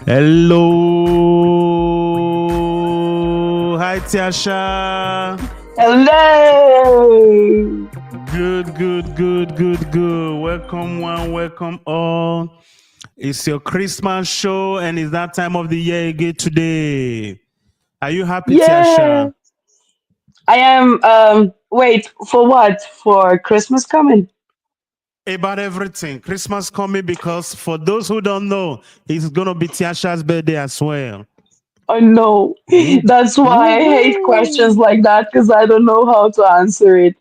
Hello. Hi, Tiasha. Hello. Good. Welcome one, welcome all. It's your Christmas show and it's that time of the year again today. Are you happy, Yeah, Tiasha? I am. Wait, for what? For Christmas coming? About everything. Christmas coming because for those who don't know, it's gonna be Tiasha's birthday as well. Oh no, Woo- that's why I hate questions Woohoo! like that because I don't know how to answer it.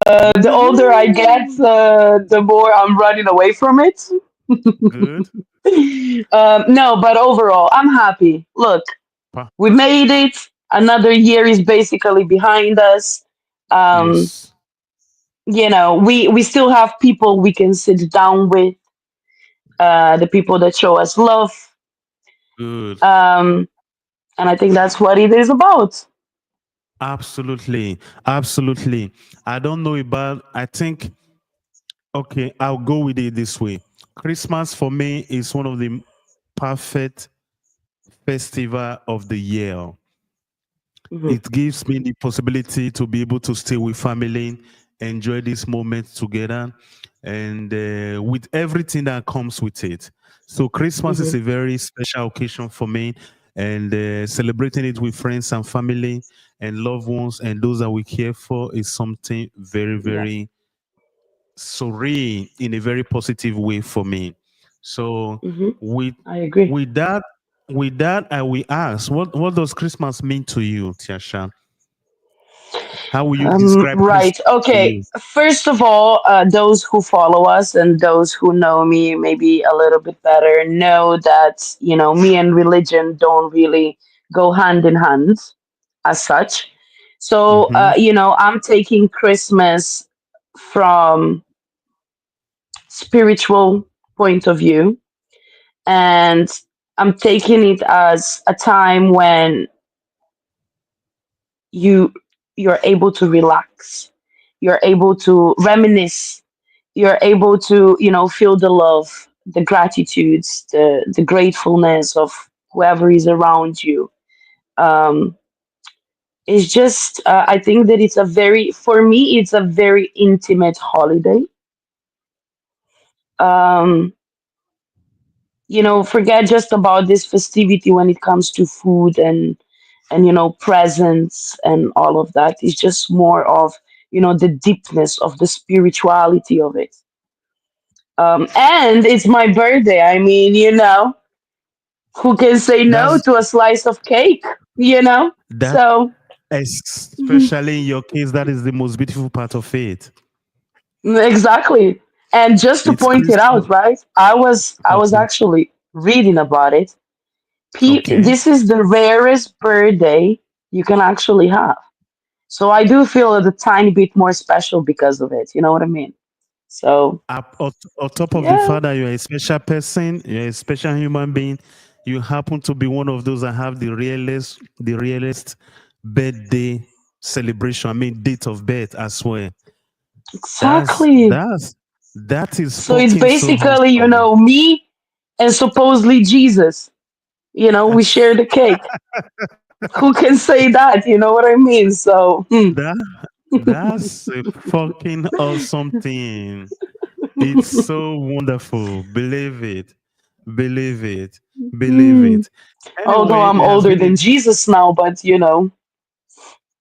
The older I get, Woohoo! the more I'm running away from it. Good. No, but overall, I'm happy. Look, Pa- we made it. Another year is basically behind us. Um, Yes. we still have people we can sit down with, the people that show us love, Good. um, and I think that's what it is about. Absolutely. I don't know about, I think, okay, I'll go with it this way. Christmas for me is one of the perfect festival of the year. Mhm. It gives me the possibility to be able to stay with family, enjoy this moment together, and with everything that comes with it. So Christmas is Mhm. a very special occasion for me, and celebrating it with friends and family and loved ones and those that we care for is something very, Yeah. very surreal in a very positive way for me. So Mhm. with I agree. with that with that, I will ask, what does Christmas mean to you, Tiasha? How will you describe Right. Christmas to Okay. you? First of all, those who follow us and those who know me maybe a little bit better know that me and religion don't really go hand in hand as such. So, Mm-hmm. I'm taking Christmas from spiritual point of view, and I'm taking it as a time when you you're able to relax, you're able to reminisce, you're able to feel the love, the gratitudes, the gratefulness of whoever is around you. um it's just, I think that it's a very, for me it's a very intimate holiday. um Forget just about this festivity when it comes to food and presents and all of that. It's just more of the deepness of the spirituality of it. And it's my birthday. I mean, who can say no That's to a slice of cake? You know, that so especially in your case, that is the most beautiful part of it. exactly. And just to It's point it Christmas. out, right? I was Okay. actually reading about it. Okay. This is the rarest birthday you can actually have. So I do feel a tiny bit more special because of it. You know what I mean? So On top of the yeah, fact that you're a special person, you're a special human being, you happen to be one of those that have the realest birthday celebration. I mean, date of birth as well. That's exactly. that's that is So it's fucking so basically, awesome. me and supposedly Jesus. We share the cake. Who can say that? You know what I mean? So That that's a fucking awesome thing. It's so wonderful. Believe it. Believe it. Believe hmm. it. Although Anyway, I'm it has older been than Jesus now, but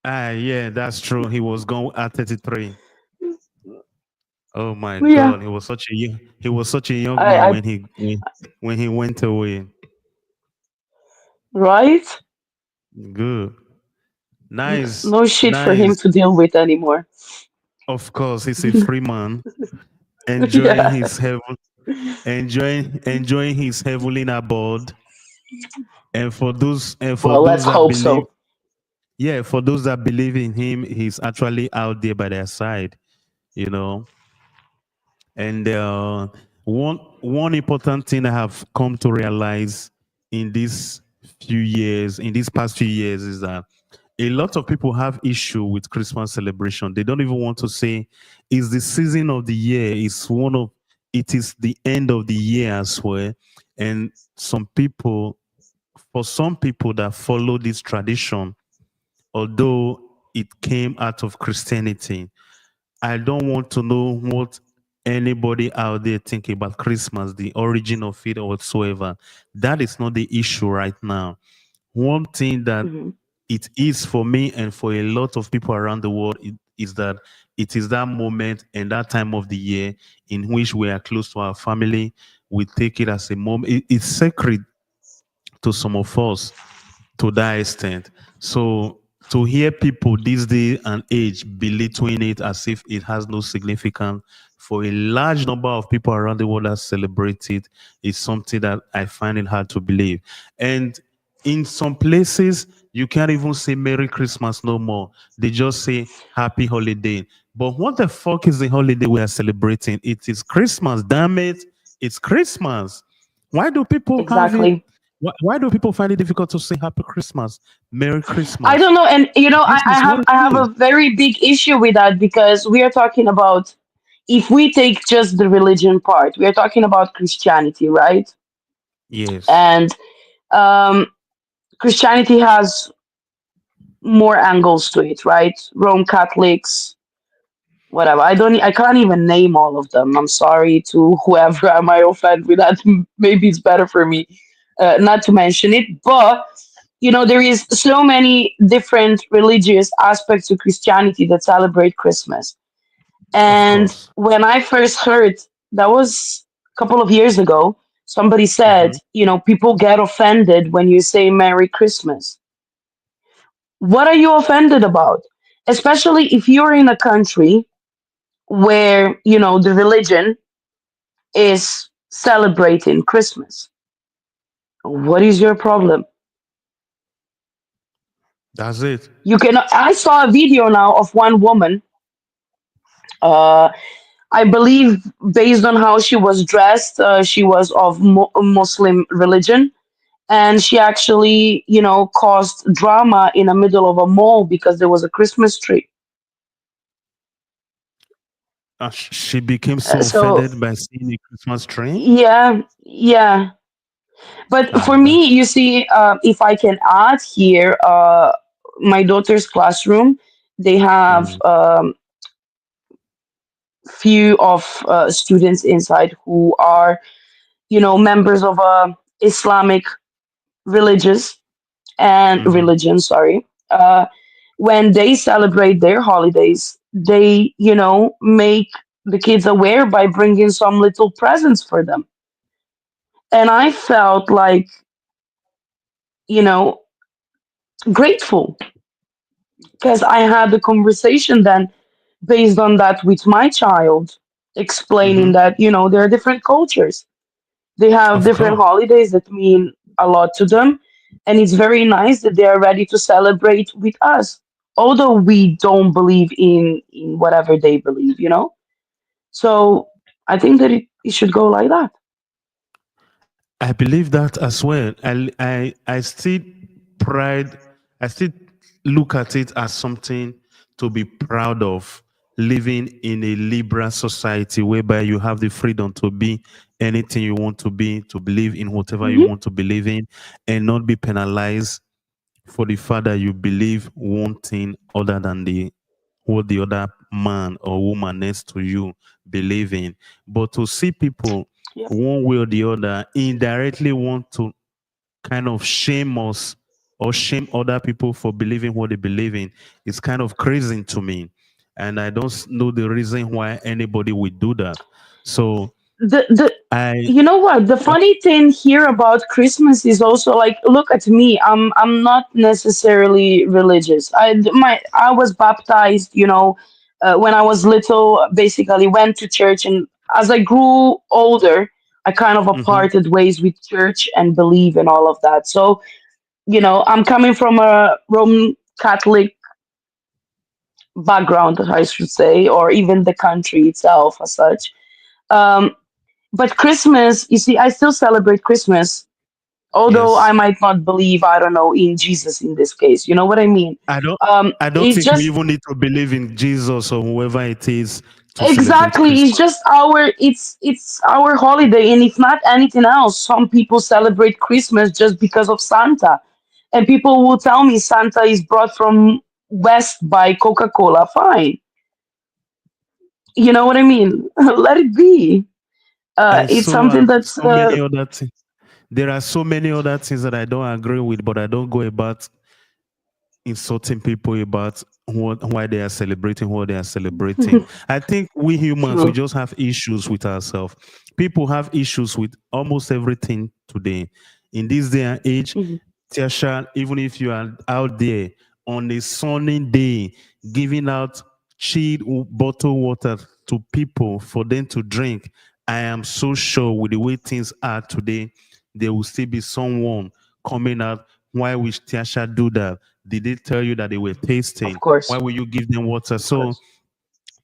yeah, that's true. He was gone at 33. Oh my yeah, god, he was such a young man I when he went away. right? Good. Nice. No shit for him Nice. to deal with anymore. Of course, he's a free man enjoying Yeah. his heaven enjoying his heavenly abode. And for Well, let's those that hope believe, so. yeah, for those that believe in him, he's actually out there by their side, you know. And one important thing I have come to realize in these past few years, is that a lot of people have issue with Christmas celebration. They don't even want to say it's the season of the year. It is the end of the year as well. And some people, for some people that follow this tradition, although it came out of Christianity, I don't want to know what anybody out there think about Christmas, the origin of it or whatsoever. That is not the issue right now. One thing that Hmm. it is for me and for a lot of people around the world is that it is that moment and that time of the year in which we are close to our family. We take it as a moment. It's sacred to some of us to that extent. So to hear people this day and age belittling it as if it has no significance for a large number of people around the world that celebrate it is something that I find it hard to believe. And in some places, you can't even say Merry Christmas no more. They just say Happy Holiday. But what the fuck is the holiday we are celebrating? It is Christmas, damn it. It's Christmas. Why do people have it? Exactly. Why do people find it difficult to say Happy Christmas, Merry I Christmas? don't know, and This I is what have it a is. very big issue with that because we are talking about, if we take just the religion part, we are talking about Christianity, right? Yes. And um, Christianity has more angles to it, right? Rome Catholics, whatever. I can't even name all of them. I'm sorry to whoever I might offend with that. Maybe it's better for me not to mention it. But there is so many different religious aspects to Christianity that celebrate Christmas. Of And course. when I first heard, that was a couple of years ago, somebody said, Hmm. people get offended when you say Merry Christmas. What are you offended about? Especially if you're in a country where, the religion is celebrating Christmas. What is your problem? That's it. You can. I saw a video now of one woman. Uh, I believe based on how she was dressed, she was of Muslim religion, and she actually, caused drama in the middle of a mall because there was a Christmas tree. She became so So offended by seeing a Christmas tree. yeah, yeah. But Ah, for me, that's you see, if I can add here, my daughter's classroom, they have mm, few of students inside who are, members of Islamic religious and hmm. religion. Sorry. When they celebrate their holidays, they, make the kids aware by bringing some little presents for them. And I felt like, you know, grateful because I had the conversation then based on that with my child, explaining Hmm. that, there are different cultures. They have Of different course. holidays that mean a lot to them. And it's very nice that they are ready to celebrate with us, although we don't believe in whatever they believe. So I think that it should go like that. I believe that as well. I still pride. I still look at it as something to be proud of. Living in a liberal society whereby you have the freedom to be anything you want to be, to believe in whatever you Hmm. want to believe in, and not be penalized for the fact that you believe one thing other than the what the other man or woman next to you believe in. But to see people Yep. one way or the other indirectly want to kind of shame us or shame other people for believing what they believe in is kind of crazy to me. And I don't know the reason why anybody would do that. So The I, You know what, the funny thing here about Christmas is also, like, look at me. I'm not necessarily religious. I was baptized, when I was little. Basically went to church, and as I grew older, I kind of mhm, parted ways with church and belief and all of that. So, I'm coming from a Roman Catholic background, I should say, or even the country itself as such. um, but Christmas, you see, I still celebrate Christmas, although I yes. might not believe, I don't know, in Jesus in this case. You know what I mean? I don't I don't It's think we just, even need to believe in Jesus or whoever it is to celebrate Exactly. Christmas. It's our holiday, and if not anything else, some people celebrate Christmas just because of Santa. And people will tell me Santa is brought from West by Coca-Cola. Fine. You know what I mean? Let it be. And It's so something are that's so many other things. There are so many other things that I don't agree with, but I don't go about insulting people about why they are celebrating what they are celebrating. I think we humans, we true. just have issues with ourselves. People have issues with almost everything today. In this day and age, Mhm. Tiasha, even if you are out there on a sunny day giving out chilled bottled water to people for them to drink, I am so sure with the way things are today, there will still be someone coming out. Why will Tiasha do that? Did they tell you that they were Of tasting? Why course. will you give them water? Of So course.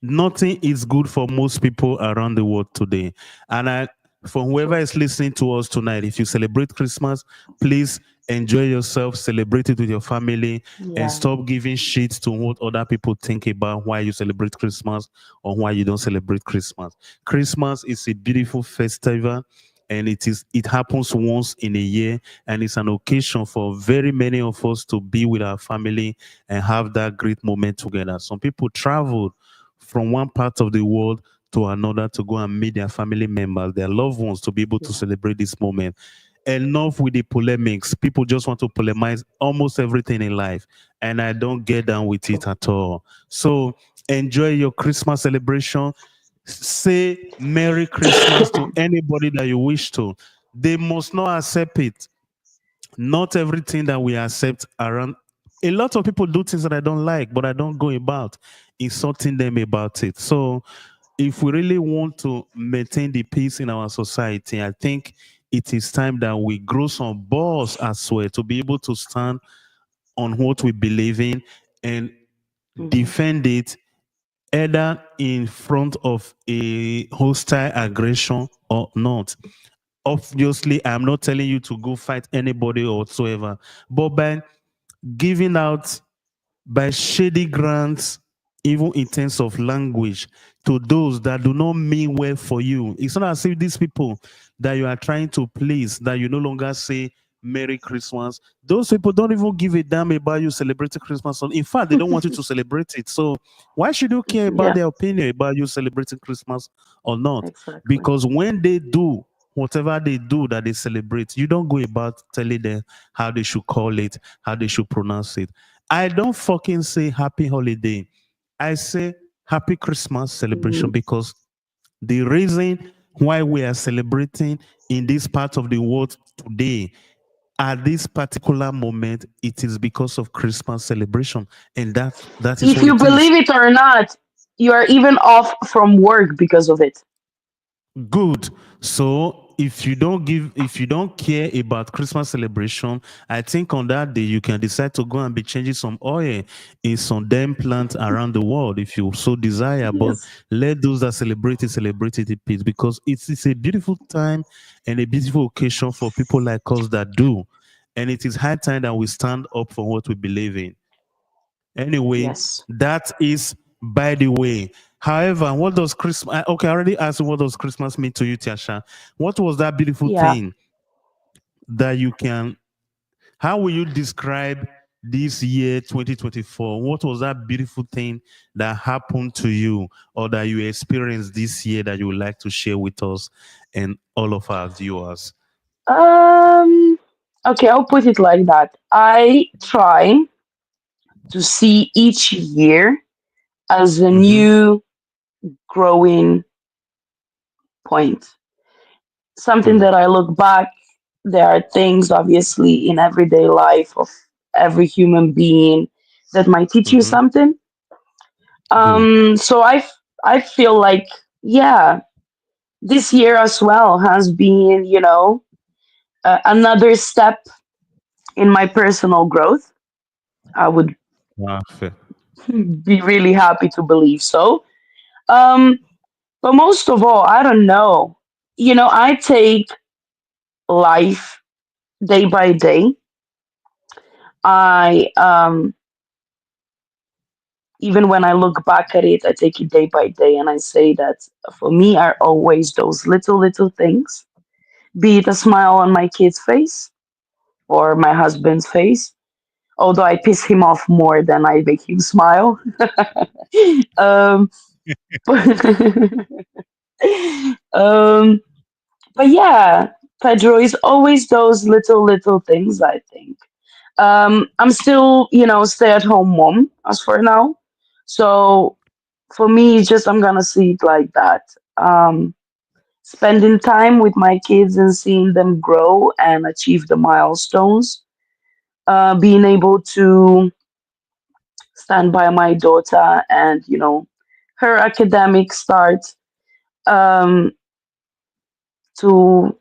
nothing is good for most people around the world today. And for whoever True. is listening to us tonight, if you celebrate Christmas, please enjoy yourself, celebrate it with your family, and Yeah. stop giving shit to what other people think about why you celebrate Christmas or why you don't celebrate Christmas. Christmas is a beautiful festival, and it happens once in a year, and it's an occasion for very many of us to be with our family and have that great moment together. Some people travel from one part of the world to another to go and meet their family members, their loved ones, to be able to Yeah. celebrate this moment. Enough with the polemics. People just want to polemize almost everything in life, and I don't get down with True. it at all. So enjoy your Christmas celebration. Say Merry Christmas to anybody that you wish to. They must not accept it. Not everything that we accept around. A lot of people do things that I don't like, but I don't go about insulting them about it. So if we really want to maintain the peace in our society, I think it is time that we grow some balls as well to be able to stand on what we believe in and Hmm. defend it either in front of a hostile aggression or not. Obviously, I'm not telling you to go fight anybody or whatsoever, but by giving out by shady grants, even in terms of language, to those that do not mean well for you. It's not as if these people that you are trying to please, that you no longer say Merry Christmas. Those people don't even give a damn about you celebrating Christmas. In fact, they don't want you to celebrate it. So why should you care about Yeah. their opinion about you celebrating Christmas or not? Exactly. Because when they do whatever they do that they celebrate, you don't go about telling them how they should call it, how they should pronounce it. I don't fucking say happy holiday. I say happy Christmas celebration Mm. because the reason why we are celebrating in this part of the world today at this particular moment, it is because of Christmas celebration. And that is If what you it is. believe it or not, you are even off from work because of it. Good. So if you don't care about Christmas celebration, I think on that day you can decide to go and be changing some oil in some damn plant around the world if you so desire. But Yes. let those that celebrate it in peace because it's a beautiful time and a beautiful occasion for people like us that do. And it is high time that we stand up for what we believe in. Anyway, Yes. that is by the way. However, what does Christmas? Okay, I already asked you what does Christmas mean to you, Tiasha. What was that beautiful Yeah. thing that you can? How will you describe this year 2024? What was that beautiful thing that happened to you or that you experienced this year that you would like to share with us and all of our viewers? Um. Okay, I'll put it like that. I try to see each year as a Mm-hmm, new growing point. Something good. that I look back. There are things, obviously, in everyday life of every human being that might teach you Mm-hmm, something. good. I feel like, yeah, this year as well has been, another step in my personal growth. I would Perfect. be really happy to believe so. Um, but most of all, I don't know. I take life day by day. I Even when I look back at it, I take it day by day, and I say that for me are always those little things, be it a smile on my kid's face or my husband's face. Although I piss him off more than I make him smile. um, but, um, but yeah, Pedro is always those little things. I think I'm still, stay at home mom as for now. So for me, it's just I'm gonna see it like that. Spending time with my kids and seeing them grow and achieve the milestones. Being able to stand by my daughter and her academic start, um, to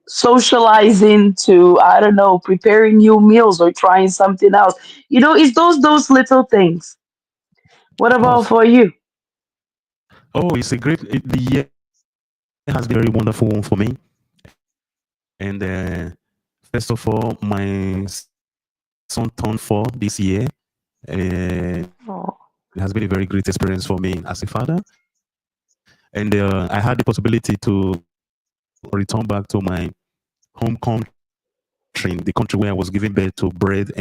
socializing, to I don't know, preparing new meals or trying something else. It's those little things. What Of about course. for you? The year has been a very wonderful one for me. And first of all, my son turned 4 this year. It has been a very Oh, great experience for me as a father. And I had the possibility to return back to my home country, the country where I was giving birth to, bred, and raised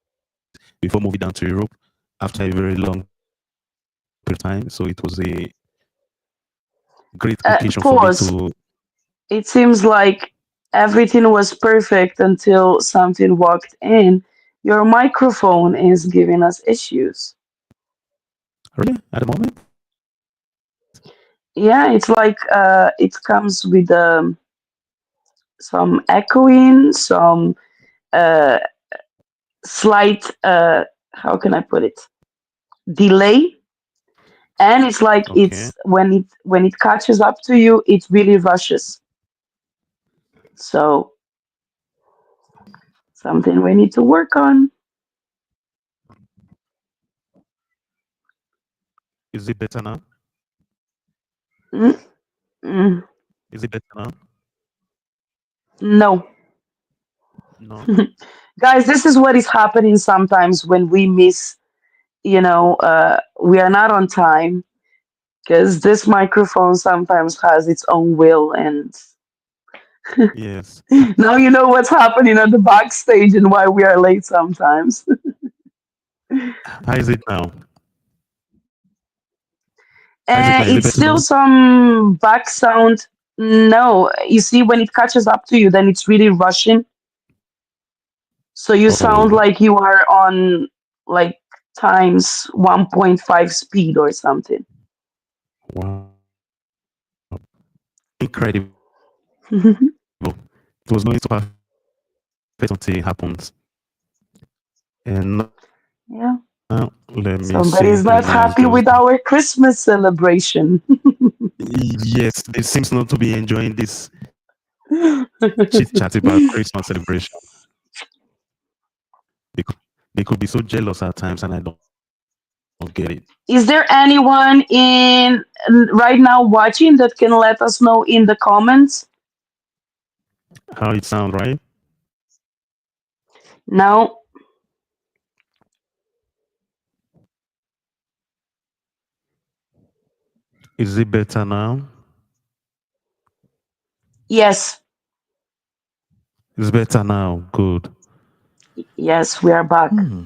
before moving down to Europe after a very long period of time. So it was a great occasion for me to. pause. It seems like everything was perfect until something walked in. Your microphone is giving us issues. Really, at the moment. Yeah, it's like it comes with some echoing, some uh, slight, how can I put it, delay, and it's like it's Okay. when it catches up to you, it really rushes. So something we need to work on. Is it better now? Mm, mm, Is it better now? no. No. Guys, this is what is happening sometimes when we miss, we are not on time because this microphone sometimes has its own will, and Yes. now you know what's happening at the backstage and why we are late sometimes. How is it now? How is it It's now? Is it still better now? some back sound. No, you see, when it catches up to you, then it's really rushing. So you sound Oh, like you are on like times 1.5 speed or something. wow. Incredible. It was going so perfect until it happens. And now, Yeah. let me see. Somebody's not happy with our Christmas celebration. Yes, they seems not to be enjoying this chit chat about Christmas celebration. They could be so jealous at times, and I don't get it. Is there anyone in right now watching that can let us know in the comments? How it sound, right? No. Is it better now? Yes. It's better now. Good. Yes, we are back. Hmm.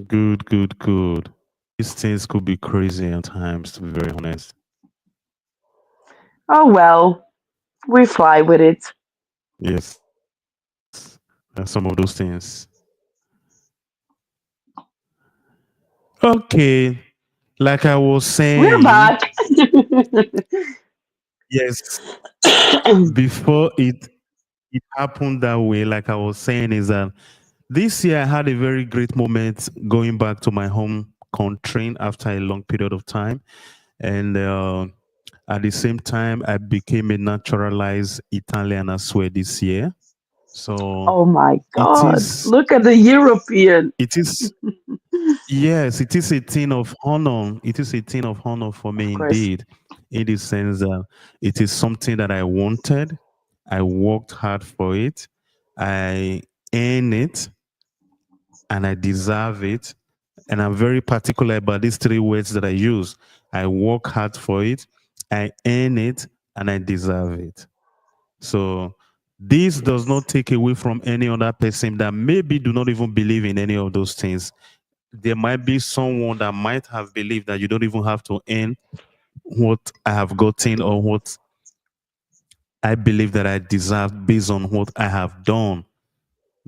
Good, good, good. These things could be crazy at times, to be very honest. Oh well, we fly with it. Yes. Some of those things. Okay. Like I was We're saying, back. yes, before it happened that way, like I was saying, is that this year I had a very great moment going back to my home country after a long period of time. And at the same time, I became a naturalized Italian as well this year. So Oh my it God. is, Look at the European. it is, yes, it is a thing of honor. It is a thing of honor for Of me course. indeed, in the sense that it is something that I wanted. I worked hard for it. I earned it. and I deserve it. And I'm very particular about these three words that I use. I work hard for it, I earn it, and I deserve it. So this does Yes. not take away from any other person that maybe do not even believe in any of those things. There might be someone that might have believed that you don't even have to earn what I have gotten or what I believe that I deserve based on what I have done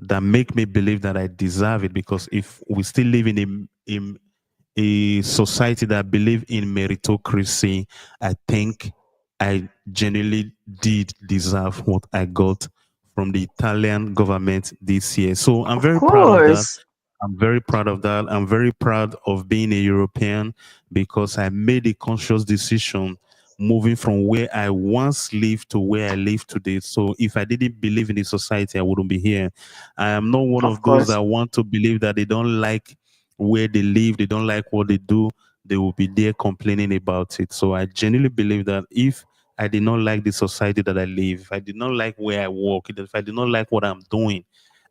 that make me believe that I deserve it. Because if we still live in a society that believe in meritocracy, I think I genuinely did deserve what I got from the Italian government this year. So I'm Of very proud of that. course. I'm very proud of that. I'm very proud of being a European because I made a conscious decision moving from where I once lived to where I live today. So if I didn't believe in the society, I wouldn't be here. I am not one Of of those course. that want to believe that they don't like where they live, they don't like what they do, they will be there complaining about it. So I genuinely believe that if I did not like the society that I live, if I did not like where I work, if I did not like what I'm doing,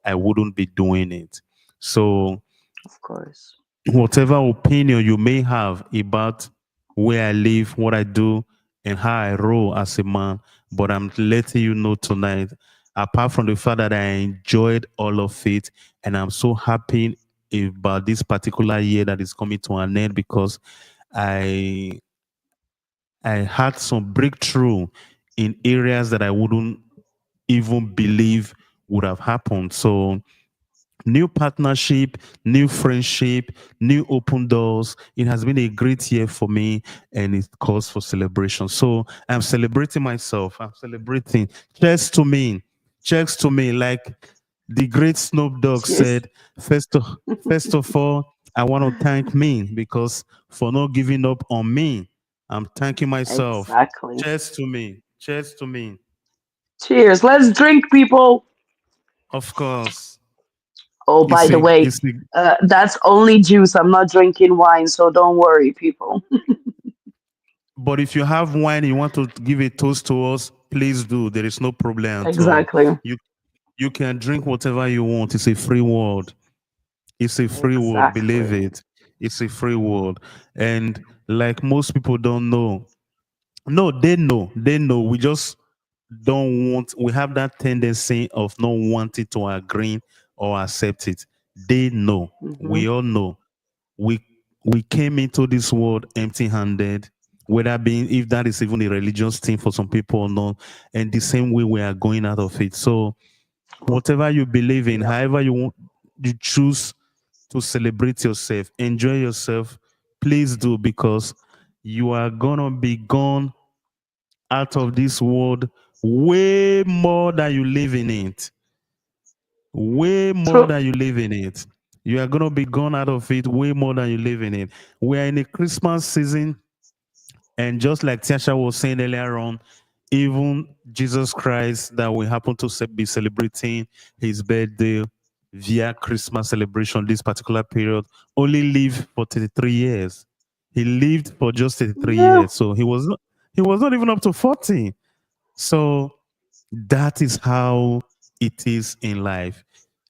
I wouldn't be doing it. So Of course. whatever opinion you may have about where I live, what I do, and how I roll as a man, but I'm letting you know tonight, apart from the fact that I enjoyed all of it, and I'm so happy about this particular year that is coming to an end because I I had some breakthrough in areas that I wouldn't even believe would have happened. So new partnership, new friendship, new open doors. It has been a great year for me and it calls for celebration. So I'm celebrating myself. I'm celebrating. Cheers to me. Cheers to me. Like the great Snoop Dogg Cheers. said, first of all, I want to thank me because for not giving up on me. I'm thanking myself. Exactly. Cheers to me. Cheers to me. Cheers. Let's drink, people. Of course. Oh, by the way, It's a that's only juice. I'm not drinking wine, so don't worry, people. But if you have wine, you want to give a toast to us, please do. There is no problem at all. Exactly. You you can drink whatever you want. It's a free world. It's a free world. Believe Exactly. it. It's a free world. And like most people don't know. No, they know. They know. We just don't want. We have that tendency of not wanting to agree or accept it. They know. Hmm. We all know we we came into this world empty-handed, whether being if that is even a religious thing for some people or not, and the same way we are going out of it. So whatever you believe in, Yep. however you want, you choose to celebrate yourself, enjoy yourself, please do because you are gonna be gone out of this world way more than you live in it. Way more True. than you live in it. You are going to be gone out of it way more than you live in it. We are in a Christmas season, and just like Tiasha was saying earlier on, even Jesus Christ, that we happen to be celebrating his birthday via Christmas celebration this particular period, only lived for 33 years. He lived for just 33 Yeah. years. So he was not even up to 40. So that is how it is in life.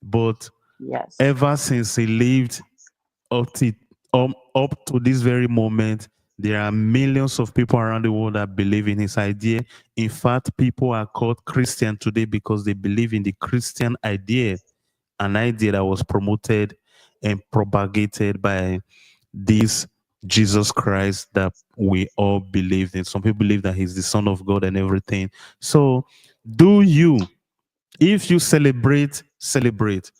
But Yes. ever since he lived up to up to this very moment, there are millions of people around the world that believe in his idea. In fact, people are called Christian today because they believe in the Christian idea, an idea that was promoted and propagated by this Jesus Christ that we all believe in. Some people believe that he's the Son of God and everything. So, do you if you celebrate, celebrate.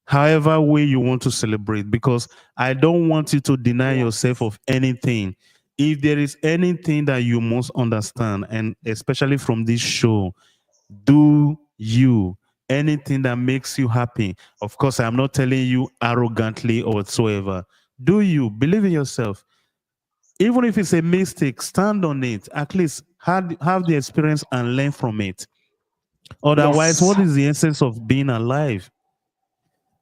However way you want to celebrate, because I don't want you to deny yourself Yes. of anything. If there is anything that you must understand, and especially from this show, do you anything that makes you happy. Of course, I'm not telling you arrogantly or whatsoever. Do you believe in yourself? Even if it's a mistake, stand on it. At least have the experience and learn from it. Otherwise, Yes. what is the essence of being alive?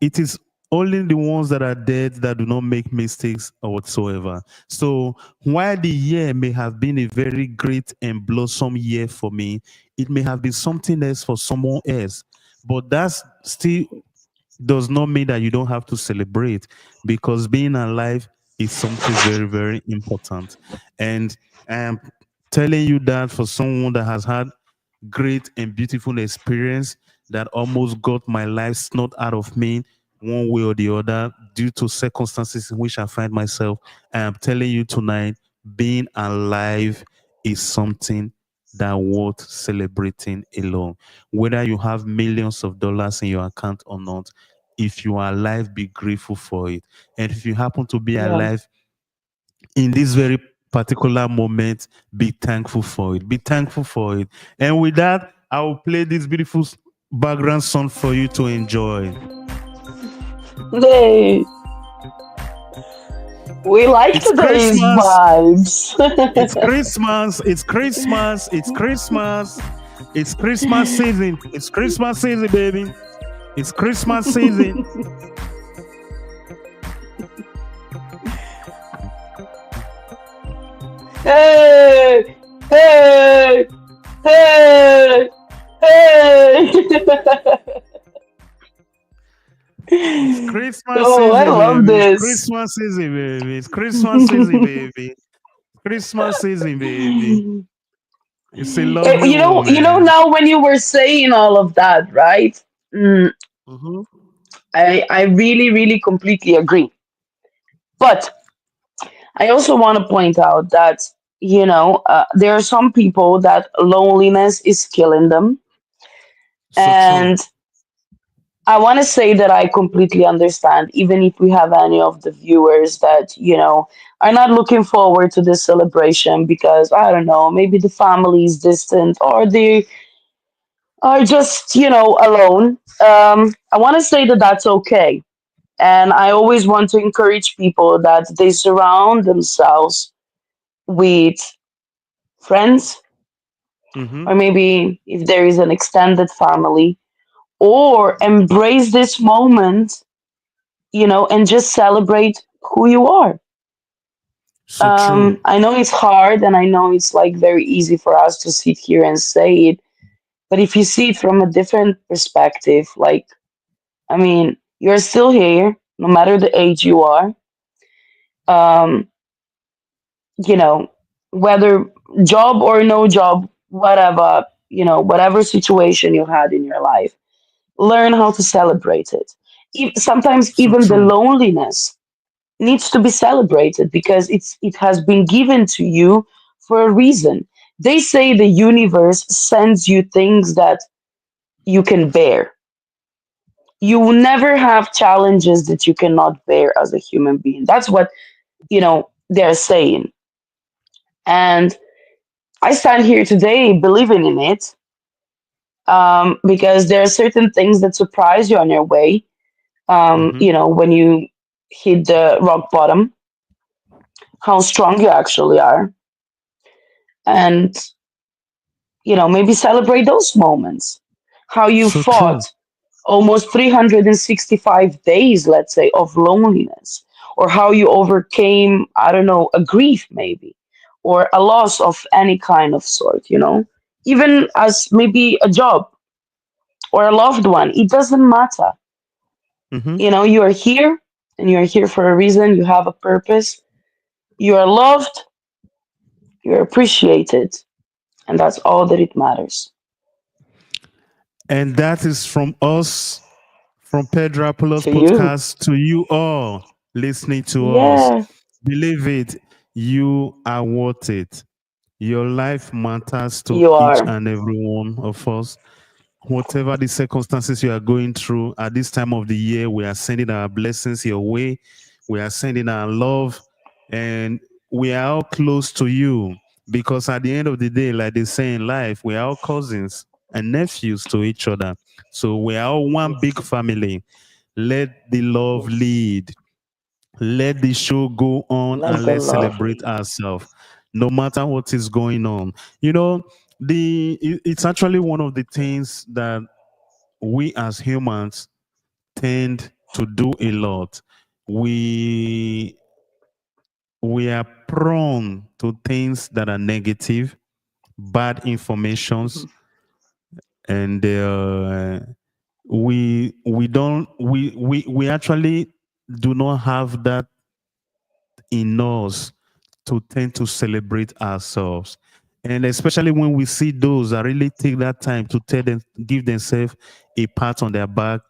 It is only the ones that are dead that do not make mistakes or whatsoever. So, while the year may have been a very great and blossom year for me, it may have been something else for someone else. But that's still does not mean that you don't have to celebrate, because being alive is something very, very important. And I am telling you that for someone that has had great and beautiful experience that almost got my life snot out of me one way or the other due to circumstances in which I find myself. I am telling you tonight, being alive is something that worth celebrating alone. Whether you have millions of dollars in your account or not, if you are alive, be grateful for it. And if you happen to be Yeah. alive in this very particular moment, be thankful for it. Be thankful for it. And with that, I will play this beautiful background song for you to enjoy. Hey, we like It's today's Christmas. vibes. It's Christmas. It's Christmas. It's Christmas. It's Christmas season. It's Christmas season, baby. It's Christmas season. Hey, hey, hey, hey. It's Christmas Oh, I season, love baby. It's this. Christmas season, baby. It's Christmas season, baby. Christmas season, baby. It's a lovely moment. Now when you were saying all of that, right? Mm, Mhm. I really, really completely agree. But I also want to point out that, there are some people that loneliness is killing them. So true. And I want to say that I completely understand, even if we have any of the viewers that, are not looking forward to this celebration because, I don't know, maybe the family is distant or they are just, alone. I want to say that that's okay. And I always want to encourage people that they surround themselves with friends, Mm-hmm. or maybe if there is an extended family, or embrace this moment, and just celebrate who you are. So true. I know it's hard, and I know it's like very easy for us to sit here and say it, but if you see it from a different perspective, like, I mean, you're still here, no matter the age you are. Um, you know, whether job or no job, whatever, whatever situation you had in your life, learn how to celebrate it. Sometimes So even the true. loneliness needs to be celebrated because it has been given to you for a reason. They say the universe sends you things that you can bear. You will never have challenges that you cannot bear as a human being. That's what, they're saying. And I stand here today believing in it, because there are certain things that surprise you on your way. Mm-hmm. When you hit the rock bottom, how strong you actually are. And, maybe celebrate those moments. How you So true. fought almost 365 days, let's say, of loneliness, or how you overcame, I don't know, a grief maybe, or a loss of any kind of sort, even as maybe a job or a loved one, it doesn't matter. Mm-hmm. You are here and you're here for a reason, you have a purpose, you are loved, you're appreciated, and that's all that it matters. And that is from us, from Pedro Apollo's To you. podcast to you all listening to us. Yeah, Believe it, you are worth it. Your life matters to you each are. and every one of us. Whatever the circumstances you are going through at this time of the year, we are sending our blessings your way. We are sending our love, and we are all close to you, because at the end of the day, like they say in life, we are all cousins and nephews to each other. So we are all one big Yes, family. Let the love yes. lead. Let the show go on, Let and the let's love celebrate lead. ourselves, no matter what is going on. It's actually one of the things that we as humans tend to do a lot. We we are prone to things that are negative, bad informations, Mhm. and we don't we actually do not have that in us to tend to celebrate ourselves. And especially when we see those that really take that time to tell them, give themselves a pat on their back,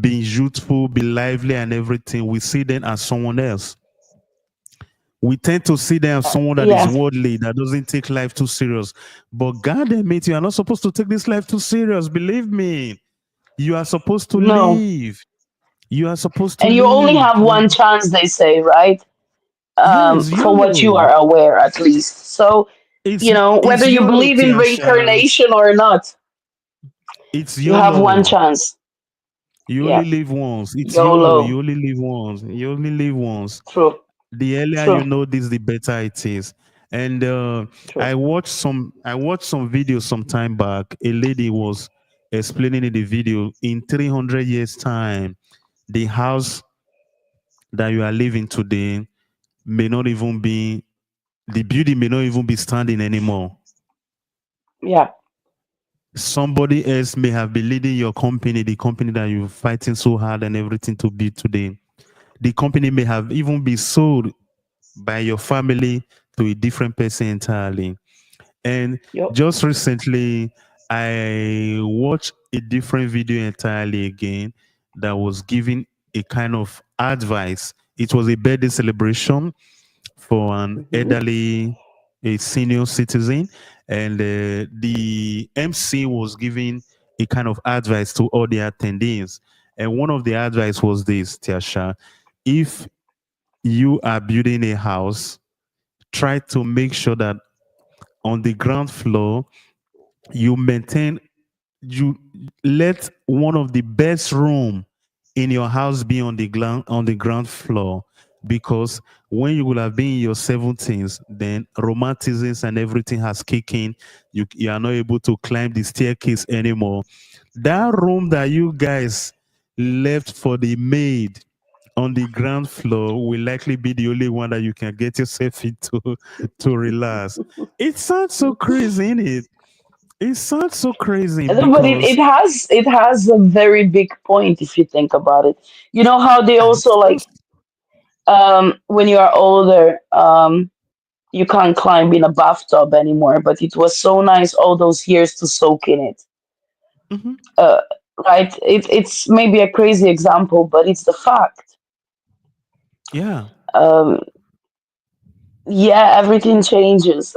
be youthful, be lively, and everything, we see them as someone else. We tend to see them as someone that is Yeah. worldly, that doesn't take life too serious. But God damn it, you are not supposed to take this life too serious. Believe me. You are supposed to No. live. You are supposed to And you only live. have one chance, they say, right? Yes, For what you YOLO. are aware, at least. So, It's whether you YOLO, believe in Tiasha. reincarnation or not, It's you have one YOLO. chance. You Yeah. only live once. It's YOLO. YOLO. You only live once. You only live once. True. The earlier you True. know this, the better it is. And True. I watched some videos some time back. A lady was explaining in the video, in 300 years time, the house that you are living today may not even be, the building may not even be standing anymore. Yeah. Somebody else may have been leading your company, the company that you're fighting so hard and everything to build today. The company may have even been sold by your family to a different person entirely. And Yep. just recently, I watched a different video entirely again that was giving a kind of advice. It was a birthday celebration for an Hmm. elderly, a senior citizen, and the MC was giving a kind of advice to all the attendees. And one of the advice was this, Tiasha: if you are building a house, try to make sure that on the ground floor you maintain, you let one of the best room in your house be on the ground floor, because when you will have been in your 17s, then romanticism and everything has kicked in. You are not able to climb the staircase anymore. That room that you guys left for the maid on the ground floor will likely be the only one that you can get yourself into to relax. It sounds so crazy, innit? It sounds so crazy But it because has a very big point if you think about it. You know how they also it's like, just when you are older, you can't climb in a bathtub anymore, but it was so nice all those years to soak in it. mhm, Uh, right? It's maybe a crazy example, but it's the fact. yeah. Um, yeah, everything changes.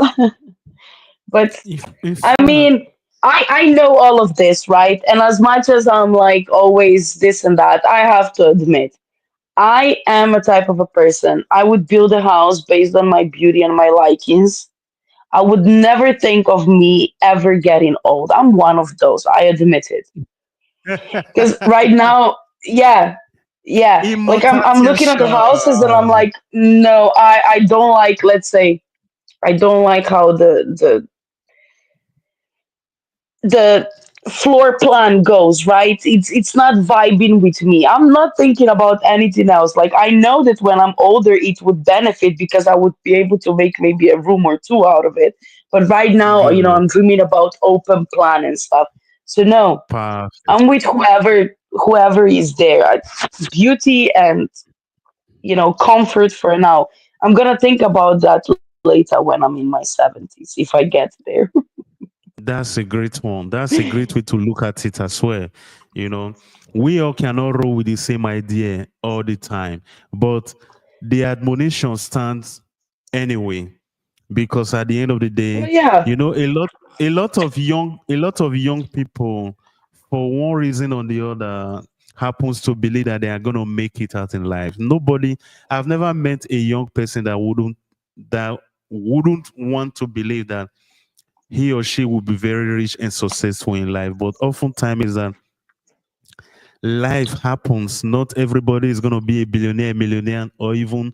But If in I fact, mean, I know all of this, right? And as much as I'm like always this and that, I have to admit, I am a type of a person. I would build a house based on my beauty and my likings. I would never think of me ever getting old. I'm one of those. I admit it. Because right now, yeah, yeah. Like I'm immortality looking at the Asha. houses and I'm like, no, I don't like. Let's say I don't like how the floor plan goes, right? It's not vibing with me. I'm not thinking about anything else. Like I know that when I'm older it would benefit because I would be able to make maybe a room or two out of it. But right now, Good. I'm dreaming about open plan and stuff. So no, I'm Perfect. with whoever is there. Beauty and comfort for now. I'm gonna think about that later when I'm in my 70s if I get there. That's a great one. That's a great way to look at it as well. You know, we all cannot roll with the same idea all the time, but the admonition stands anyway. Because at the end of the Well, day, yeah, a lot of young people, for one reason or the other, happens to believe that they are going to make it out in life. Nobody, I've never met a young person that wouldn't want to believe that he or she will be very rich and successful in life. But oftentimes is that life happens. Not everybody is going to be a billionaire, millionaire, or even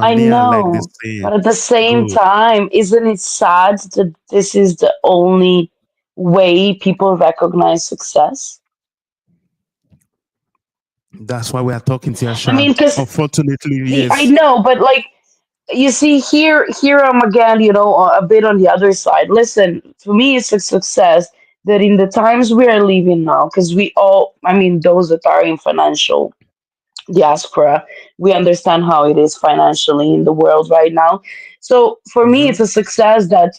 I thousandaire, like they know. say. But at the same Good. time, isn't it sad that this is the only way people recognize success? That's why we are talking, I Tiasha. mean, because Unfortunately, I yes. know, but like, you see, here I'm again, a bit on the other side. Listen, for me, it's a success that in the times we are living now, because we all, I mean, those that are in financial diaspora, we understand how it is financially in the world right now. So for me, it's Mm-hmm. a success that,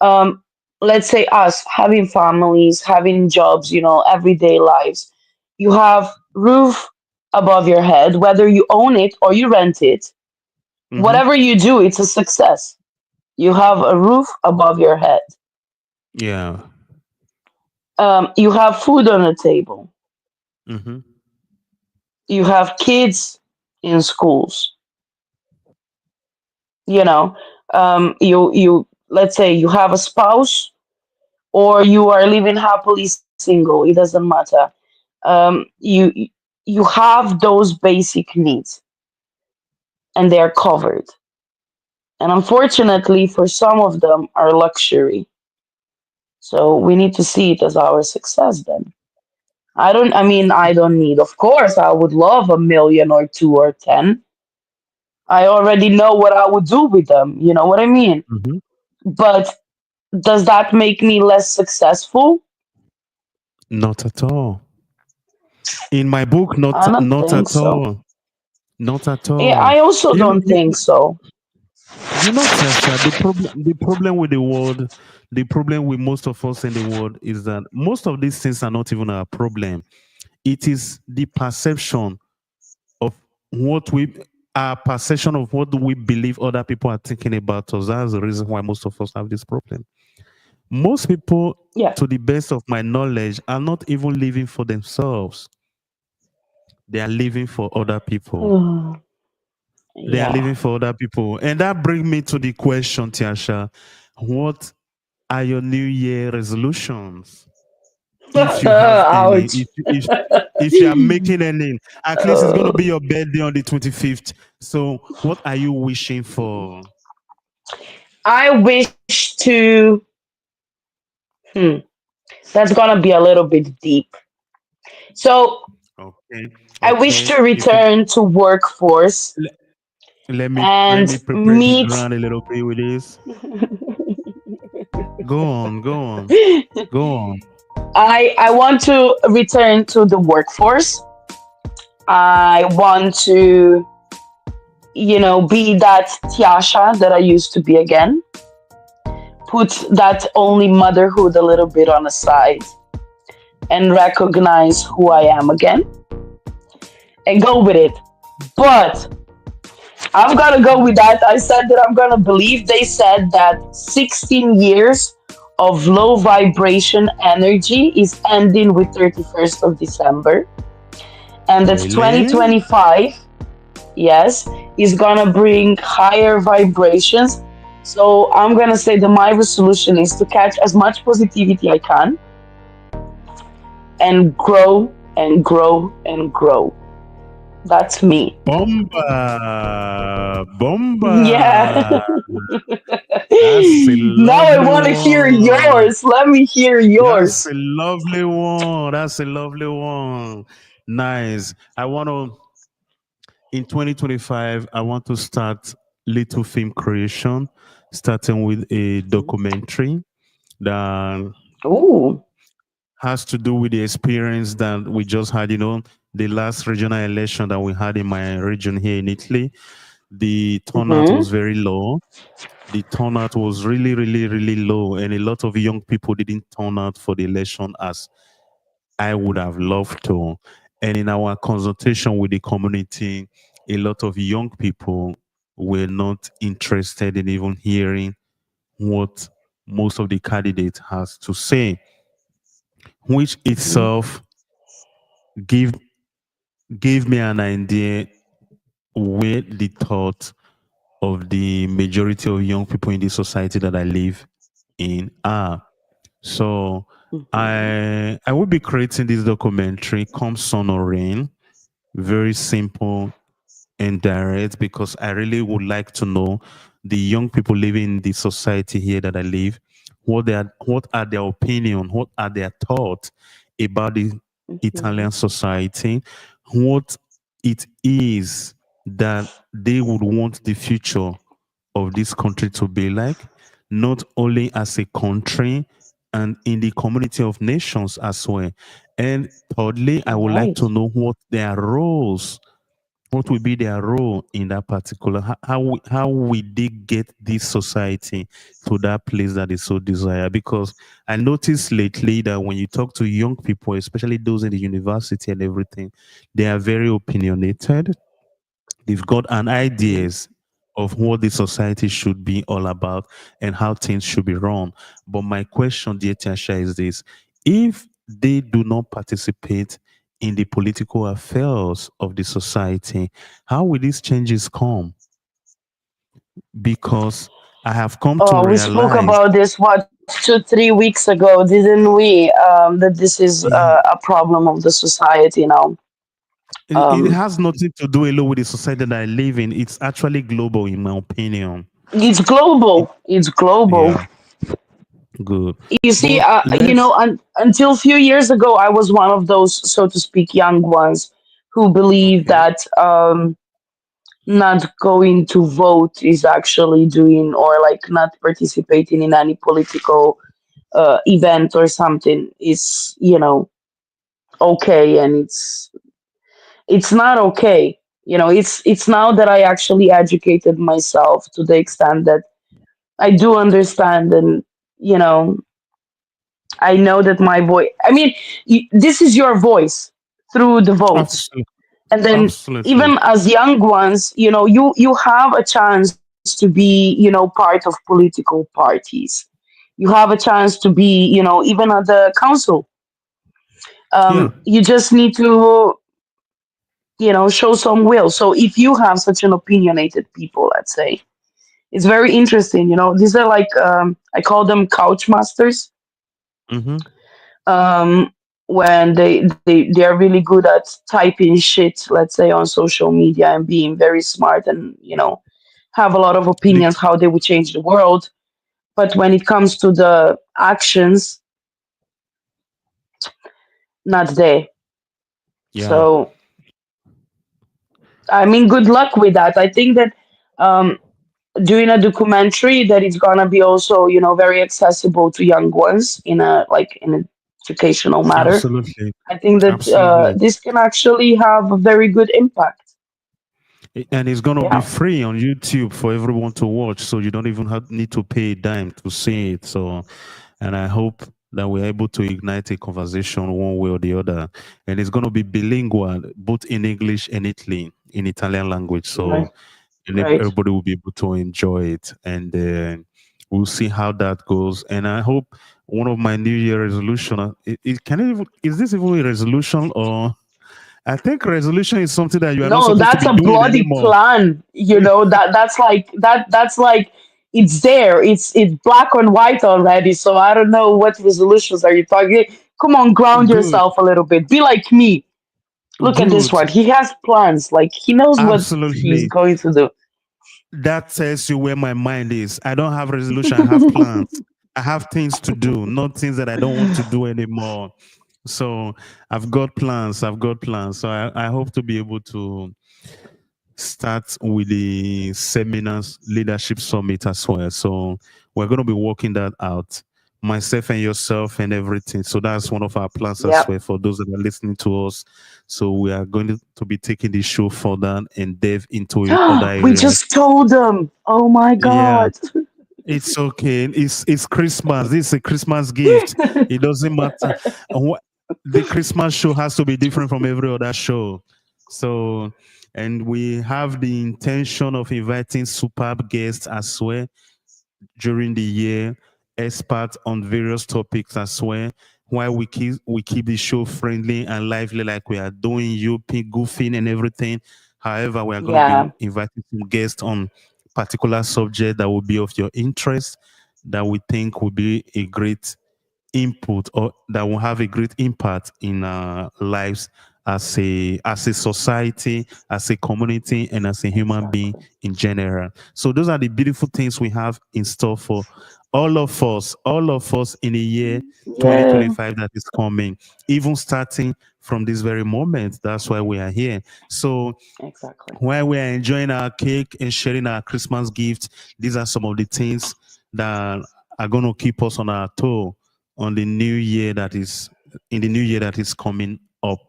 um, let's say us having families, having jobs, everyday lives, you have roof above your head, whether you own it or you rent it, Mm-hmm. whatever you do, it's a success. You have a roof above your head. Yeah. You have food on the table. Mm-hmm. You have kids in schools. You let's say you have a spouse or you are living happily single. It doesn't matter. You have those basic needs and they are covered. And unfortunately, for some of them, are luxury. So we need to see it as our success then. I don't need, of course, I would love a million or two or 10. I already know what I would do with them. You know what I mean? Mm-hmm. But does that make me less successful? Not at all. In my book, I don't not think at so. all. Not at Yeah, all. I also You know, don't think so. Tiasha, the problem with the world, the problem with most of us in the world is that most of these things are not even our problem. It is the perception of what we our perception of what we believe other people are thinking about us. That's the reason why most of us have this problem. Most people, Yeah. to the best of my knowledge, are not even living for themselves. They are living for other people. They are Yeah. living for other people. And that brings me to the question, Tiasha. What are your New Year resolutions? If you have any, Ouch. if you are making any, at least it's gonna Uh, be your birthday on the 25th. So what are you wishing for? I wish to. Hmm, that's gonna be a little bit deep. So Okay, I wish okay. to If you return to workforce let, let me and prepare the meet. ground a little bit with this. Go on, go on. I want to return to the workforce. I want to, be that Tiasha that I used to be again. Put that only motherhood a little bit on the side and recognize who I am again and go with it. But I've got to go with that. I said that I'm going to believe. They said that 16 years of low vibration energy is ending with 31st of December. And that Really? 2025, yes, is going to bring higher vibrations. So I'm going to say that my resolution is to catch as much positivity I can and grow and grow and grow. That's me. Bomba, bomba. Yeah. That's a Now I lovely want to hear one. yours. Let me hear That's a yours. lovely one. That's a lovely one. Nice. I want to, in 2025, I want to start little film creation, starting with a documentary that Ooh. has to do with the experience that we just had, the last regional election that we had in my region here in Italy. The turnout Mm-hmm. was very low. The turnout was really, really, really low, and a lot of young people didn't turn out for the election as I would have loved to. And in our consultation with the community, a lot of young people were not interested in even hearing what most of the candidates has to say, which Mm-hmm. itself gave gave me an idea where the thought of the majority of young people in the society that I live in are. So Mm-hmm. I will be creating this documentary, Come Sun or Rain, very simple and direct, because I really would like to know the young people living in the society here that I live, what are their opinion, what are their thoughts about the Mm-hmm. Italian society, what it is that they would want the future of this country to be like, not only as a country, and in the community of nations as well. And thirdly, I would like to Right. know what their roles, what will be their role in that particular, how we did get this society to that place that is so desired. Because I noticed lately that when you talk to young people, especially those in the university and everything, they are very opinionated. They've got an Mm. ideas of what the society should be all about and how things should be run. But my question, dear Tasha, is this: if they do not participate in the political affairs of the society, how will these changes come? Because I have come to Oh, we spoke realize, about this what 2 3 weeks ago, didn't we? That this is yeah, a problem of the society now. it Um, has nothing to do alone with the society that I live in. It's actually global, in my opinion. it's It, global. It's global. yeah, good. You see, But let's, until a few years ago, I was one of those, so to speak, young ones who believe okay. that not going to vote is actually doing, or like not participating in any political event or something is, okay, and it's not okay. It's now that I actually educated myself to the extent that I do understand, and you know I know that my voice, I mean, this is your voice through the votes. Absolutely. And then Absolutely. even as young ones, you have a chance to be, part of political parties. You have a chance to be, even at the council. Yeah. You just need to, show some will. So if you have such an opinionated people, let's say, it's very interesting. These are like, I call them couch masters. Mm-hmm. um, when they are really good at typing shit, let's say, on social media, and being very smart, and have a lot of The, opinions how they would change the world. But when it comes to the actions, not there. yeah. So I mean, good luck with that. I think that um, doing a documentary that is gonna be also, very accessible to young ones in a like in an educational matter. Absolutely. I think that Absolutely. this can actually have a very good impact. And it's gonna be Yeah, free on YouTube for everyone to watch, so you don't even need to pay a dime to see it. So, and I hope that we're able to ignite a conversation one way or the other. And it's gonna be bilingual, both in English and Italy, in Italian language. So, right, and right. everybody will be able to enjoy it, and we'll see how that goes. And I hope one of my New Year resolution, it can it even, is this even a resolution, or I think resolution is something that you are not No, supposed to that's be a doing bloody anymore. plan. That's like it's there. It's black and white already. So I don't know what resolutions are you talking. Come on, ground Good, yourself a little bit. Be like me. Look at this good, one. He has plans. Like he knows what he's absolutely. going to do. That tells you where my mind is. I don't have resolution. I have plans. I have things to do, not things that I don't want to do anymore. So I've got plans. I've got plans. So I hope to be able to start with the seminars leadership summit as well. So we're going to be working that out, myself and yourself and everything. So that's one of our plans as Yep. well for those that are listening to us. So we are going to be taking the show further and delve into other We areas. just told them. Oh my Yeah, god. it's okay. It's Christmas. This is a Christmas gift. It doesn't matter. What the Christmas show has to be different from every other show. So, and we have the intention of inviting superb guests as well during the year, experts on various topics as well. While we keep the show friendly and lively, like we are doing, goofing and everything. However, we are going to be Yeah, inviting some guests on particular subject that will be of your interest, that we think will be a great input, or that will have a great impact in our lives as a society, as a community, and as a human being exactly. in general. So those are the beautiful things we have in store for all of us in the year Yeah, 2025 that is coming, even starting from this very moment. That's why we are here. So exactly. while we are enjoying our cake and sharing our Christmas gifts, these are some of the things that are going to keep us on our toe on the new year that is in the new year that is coming up,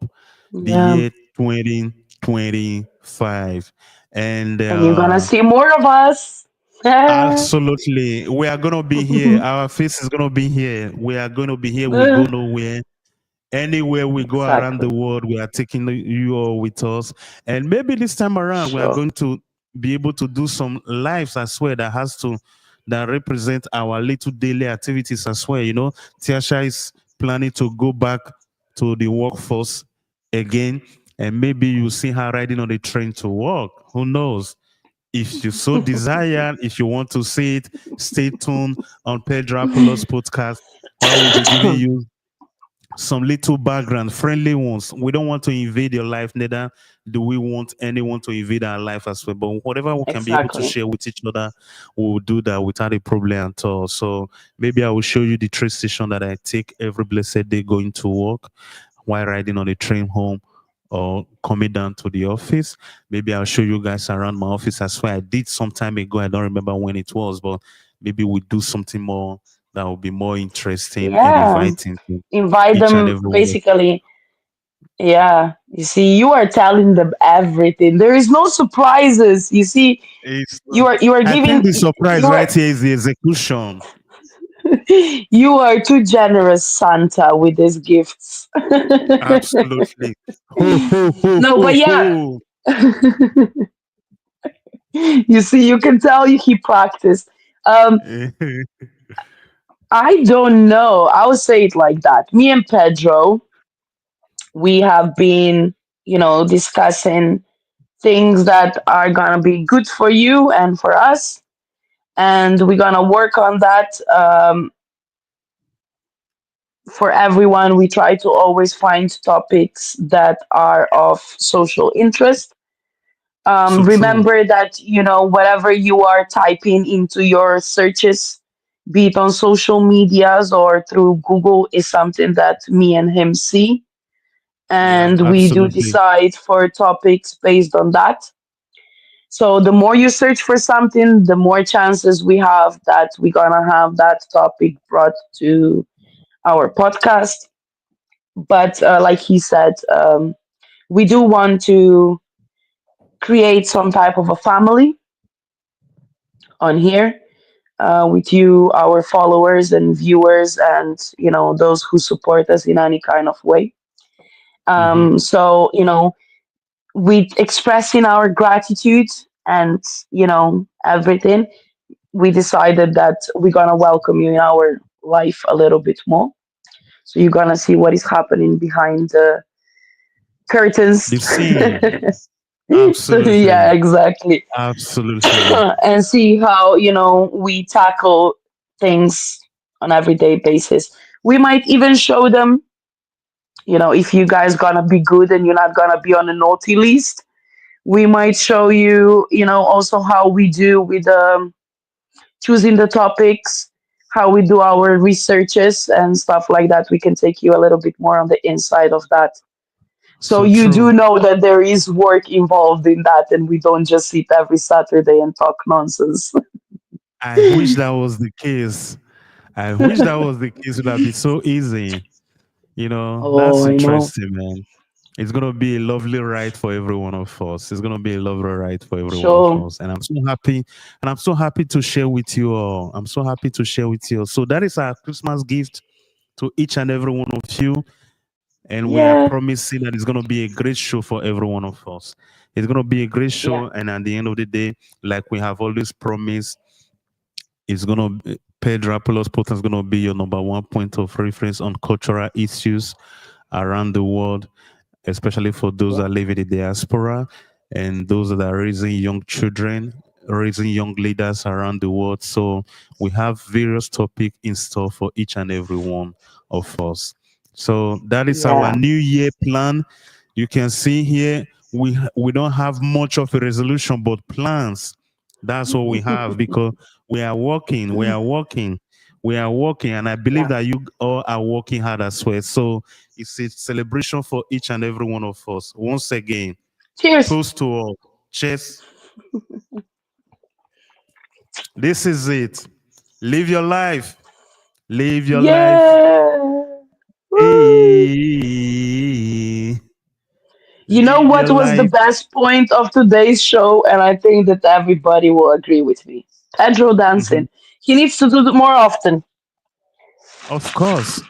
the Yeah. year 2025. And And you're gonna see more of us. absolutely, we are going to be here. Our face is going to be here. We are going to be here. We go nowhere. Anywhere we go around the Exactly. world, we are taking you all with us. And maybe this time around, we are Sure. going to be able to do some lives as well that represent our little daily activities as well. You know, Tiasha is planning to go back to the workforce again, and maybe you see her riding on the train to work. Who knows? If you so desire, if you want to see it, stay tuned on Pedro Apollo's podcast, where we'll be giving you some little background, friendly ones. We don't want to invade your life, neither do we want anyone to invade our life as well. But whatever we can be able to Exactly. share with each other, we will do that without a problem at all. So maybe I will show you the train station that I take every blessed day going to work while riding on the train home or coming down to the office. Maybe I'll show you guys around my office as well. I did some time ago. I don't remember when it was, but maybe we do something more that will be more interesting and Yeah. inviting to Invite each and them every one of basically. Yeah. You see, you are telling them everything. There is no surprises. You see, it's, you are I think giving the surprise you are right here is the execution. you are too generous, Santa, with these gifts. Absolutely. Ho, ho, ho, No, ho, but yeah, ho. you see, you can tell he practiced. Um, I don't know. I would say it like that. Me and Pedro, we have been, discussing things that are gonna be good for you and for us, and we're gonna work on that. For everyone, we try to always find topics that are of social interest. So true. Remember that, whatever you are typing into your searches, be it on social medias or through Google, is something that me and him see. Yeah, And we do absolutely. decide for topics based on that. So the more you search for something, the more chances we have that we're going to have that topic brought to our podcast. But like he said, we do want to create some type of a family on here with you, our followers and viewers, and those who support us in any kind of way. Hmm. So with expressing our gratitude and everything, we decided that we're gonna welcome you in our life a little bit more. So you're gonna see what is happening behind the curtains. The scene. So yeah, Absolutely. exactly. Absolutely. And see how we tackle things on everyday basis. We might even show them, if you guys gonna be good and you're not gonna be on the naughty list. We might show you, also how we do with choosing the topics, how we do our researches and stuff like that. We can take you a little bit more on the inside of that. So So you do true. know that there is work involved in that, and we don't just sit every Saturday and talk nonsense. I wish that was the case. I wish that was the case. It would have been so easy. You know, Oh, that's I know. interesting, man. It's gonna be a lovely ride for every one of us. It's gonna be a lovely ride for every one of Sure. us. And I'm so happy. And I'm so happy to share with you all. I'm so happy to share with you all. So that is our Christmas gift to each and every one of you. And we are Yeah. promising that it's gonna be a great show for every one of us. It's gonna be a great Yeah. show. And at the end of the day, like we have always promised, it's gonna be Pedro Apollo's podcast is gonna be your number one point of reference on cultural issues around the world, especially for those Yeah. that live in the diaspora and those that are raising young children, raising young leaders around the world. So we have various topics in store for each and every one of us. So that is our Yeah. new year plan. You can see here we don't have much of a resolution, but plans. That's what we have because we are working, we are working, we are working, and I believe Yeah. that you all are working hard as well. So it's a celebration for each and every one of us. Once again, Cheers. toast to all. Cheers. This is it. Live your life. Live your life. Yeah. Woo. Hey, You know live what your was the life. best point of today's show? And I think that everybody will agree with me. Pedro Mhm. dancing. He needs to do it more often. Of course.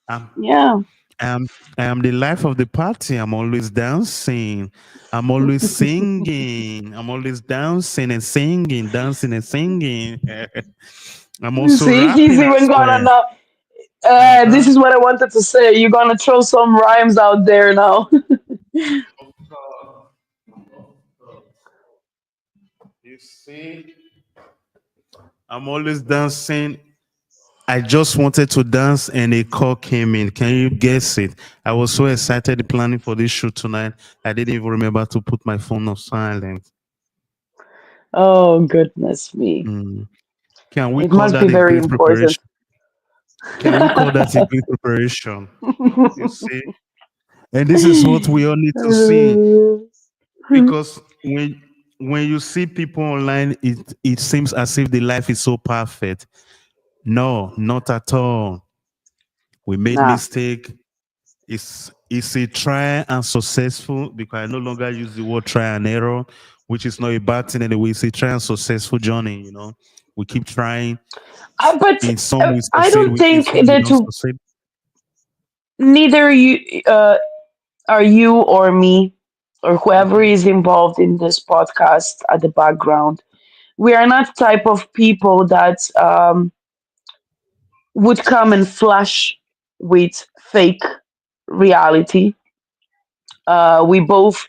I'm, Yeah. I'm, I'm the life of the party. I'm always dancing. I'm always singing. I'm always dancing and singing, dancing and singing. I'm also See, he's rapping even as gonna well. now. This Uh-huh. is what I wanted to say. You're gonna throw some rhymes out there now. Of course. Of course. You see, I'm always dancing. I just wanted to dance and a call came in. Can you guess it? I was so excited planning for this shoot tonight. I didn't even remember to put my phone on silent. Oh goodness me! Mm. Can we It call must be that a very great important. preparation? Can we call that a great preparation? You see? And this is what we all need to see. Because when you see people online, it seems as if the life is so perfect. No, not at all. We made Nah, mistake. It's a try and successful, because I no longer use the word try and error, which is not a bad thing anyway. It's a try and successful journey. We keep trying. but In some we I succeed, don't in think some we that don't succeed. neither you are you or me or whoever Mhm. is involved in this podcast at the background. We are not type of people that would come and flash with fake reality. We both,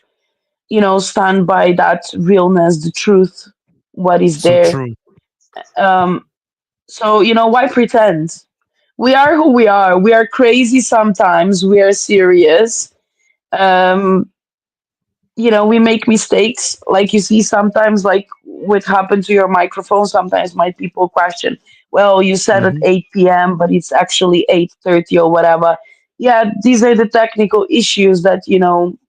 stand by that realness, the truth, what is So there. true. Um, so, why pretend? We are who we are. We are crazy sometimes. We are serious. Um, we make mistakes. Like you see sometimes, like what happened to your microphone. Sometimes my people question, well, you said at Hmm. 8 p.m., but it's actually 8:30 or whatever. Yeah, these are the technical issues that,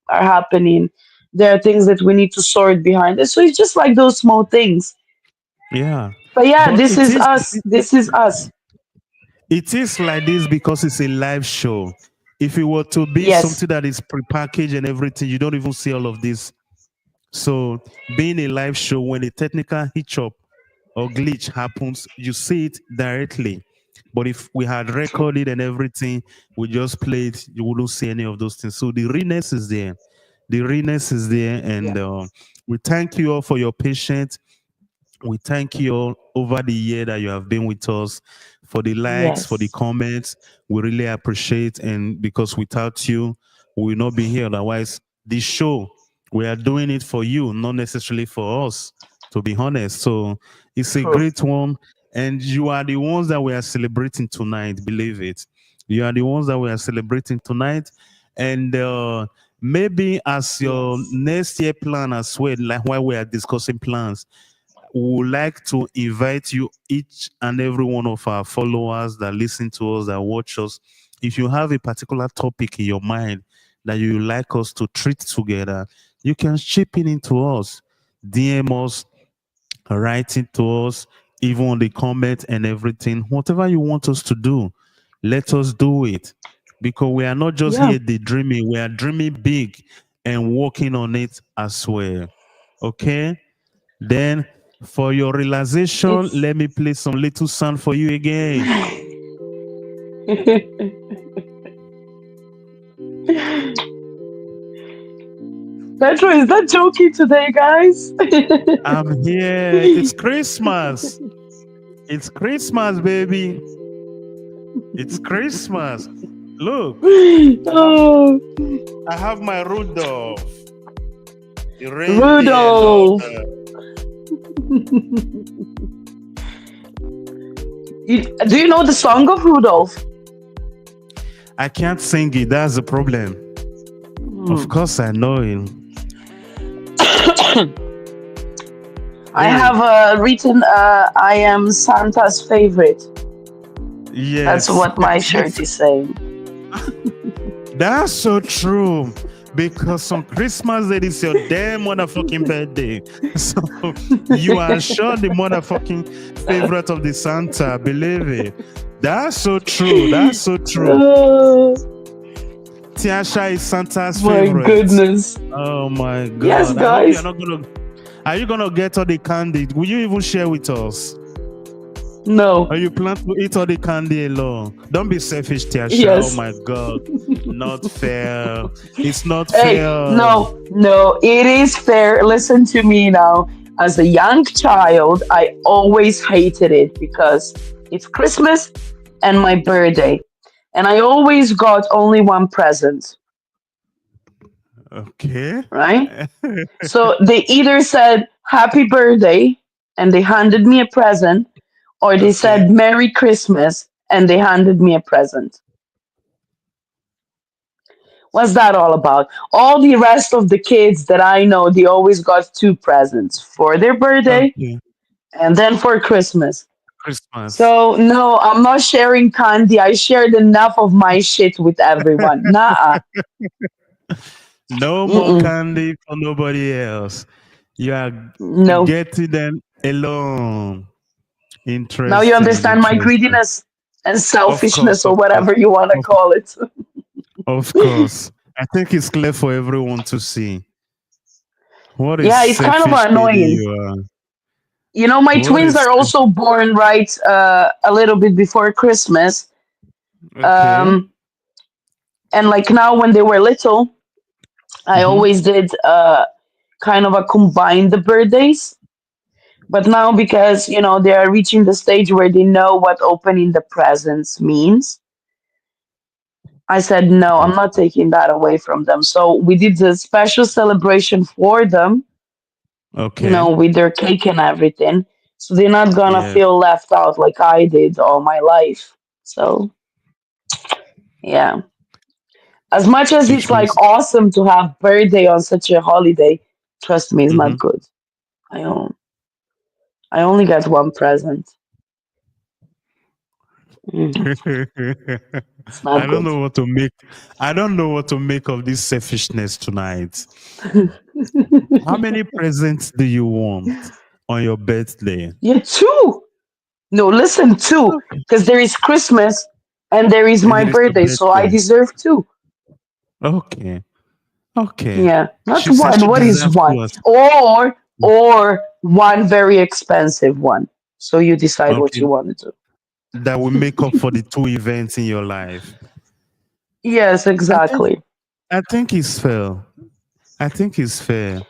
are happening. There are things that we need to sort behind it. So it's just like those small things. Yeah, But yeah, but this is us. This is us. it is like this because it's a live show. If it were to be Yes. something that is prepackaged and everything, you don't even see all of this. So being a live show, when a technical hitch up or glitch happens, you see it directly. But if we had True. recorded and everything, we just played, you wouldn't see any of those things. So the realness is there. The realness is there. And Yeah. we thank you all for your patience. We thank you all over the year that you have been with us, for the likes, for the Yes. comments. We really appreciate, and because without you, we will not be here. Otherwise, this show, we are doing it for you, not necessarily for us, to be honest. So it's a True. great one. And you are the ones that we are celebrating tonight, believe it. You are the ones that we are celebrating tonight. And maybe as your Yes. next year plan as well, like while we are discussing plans, we would like to invite you, each and every one of our followers that listen to us, that watch us. If you have a particular topic in your mind that you would like us to treat together, you can chip in into us, DM us, write it to us, even on the comment and everything. Whatever you want us to do, let us do it. Because we are not just Yeah. here daydreaming, we are dreaming big and working on it as well. Okay? Then, for your realization, It's let me play some little sound for you again. Pedro, is that joking today, guys? I'm here. It's Christmas. It's Christmas, baby. It's Christmas. Look, Oh, I have my Rudolph, the reindeer Rudolph. Lord. Do you know the song of Rudolph? I can't sing it. That's the problem. Of Hmm. course, I know him. I have Oh, written, I am Santa's favorite. That's yes. what my shirt is saying. That's so true. Because on Christmas Day is your damn motherfucking birthday. So you are sure the motherfucking favorite of the Santa, believe it. That's so true. That's so true. Oh Tiasha is Santa's my favorite. goodness. Oh my Yes, God. I hope you're guys. not gonna. Are you gonna get all the candy? Will you even share with us? No. Or you plan to eat all the candy alone? Don't be selfish, Tiasha. Oh Yes. my God. Not fair. It's not Hey, fair. no, no, it is fair. Listen to me now. As a young child, I always hated it because it's Christmas and my birthday. And I always got only one present, Okay. right? So they either said happy birthday and they handed me a present, or they Okay. said Merry Christmas and they handed me a present. What's that all about? All the rest of the kids that I know, they always got two presents for their birthday Okay. and then for Christmas. Christmas. So no, I'm not sharing candy. I shared enough of my shit with everyone. Nah, No more mm-mm, candy for nobody else. You are no. getting them alone. Now you Interesting. understand my Interesting. greediness and Of course. selfishness, or Of course. whatever you want to Of, call it. of course. I think it's clear for everyone to see. What a Yeah, it's kind of selfish lady annoying. you are. You know, my What twins is are also born right a little bit before Christmas. okay? Um, and like now, when they were little, I Mm-hmm. always did kind of a combine the birthdays. But now, because they are reaching the stage where they know what opening the presents means, I said no, I'm not taking that away from them. So we did a special celebration for them, Okay. with their cake and everything. So they're not gonna Yeah. feel left out like I did all my life. So yeah, as much as Which it's like means awesome to have birthday on such a holiday, trust me, it's mm-hmm. not good. I don't. I only got one present. Mm, it's I not don't good. know what to make. I don't know what to make of this selfishness tonight. How many presents do you want on your birthday? Yeah, two. No, listen, two, Okay. because there is Christmas and there is And my there is your birthday, so I birthday. deserve two. Okay. Okay. Yeah, not She said one. she What is deserves one? to us. Or one very expensive one. So you decide what Okay. you want to do. That will make up for the two events in your life. Yes, I think exactly. I think it's fair. I think it's fair.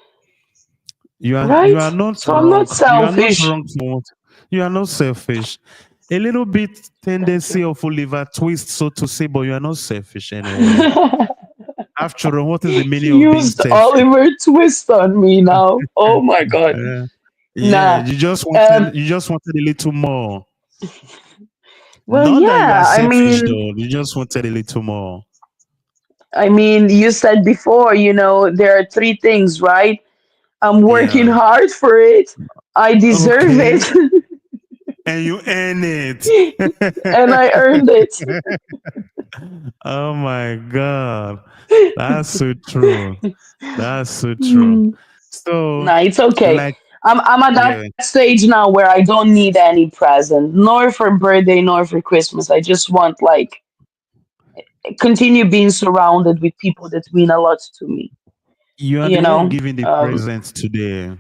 You are Right? not So I'm wrong. not You are not selfish. wrong for what you are not selfish. A little bit Thank tendency you. of Oliver twist, so to say, but you are not selfish anyway. After all, what is the He meaning of being used selfish? Oliver Twist on me now. Oh my god. Uh, yeah, Nah. you Um just wanted a little more. well Not that you are yeah, selfish though. You just wanted a little more. you said before, there are three things, right? I'm working Yeah. hard for it. I deserve Okay. it. And you earn it. And I earned it. Oh my God. That's so true. That's so true. Hmm. So, Nah, it's okay. like, I'm at that yeah, stage now where I don't need any present, nor for birthday, nor for Christmas. I just want like continue being surrounded with people that mean a lot to me. you are You the one know. giving the Um, presents today.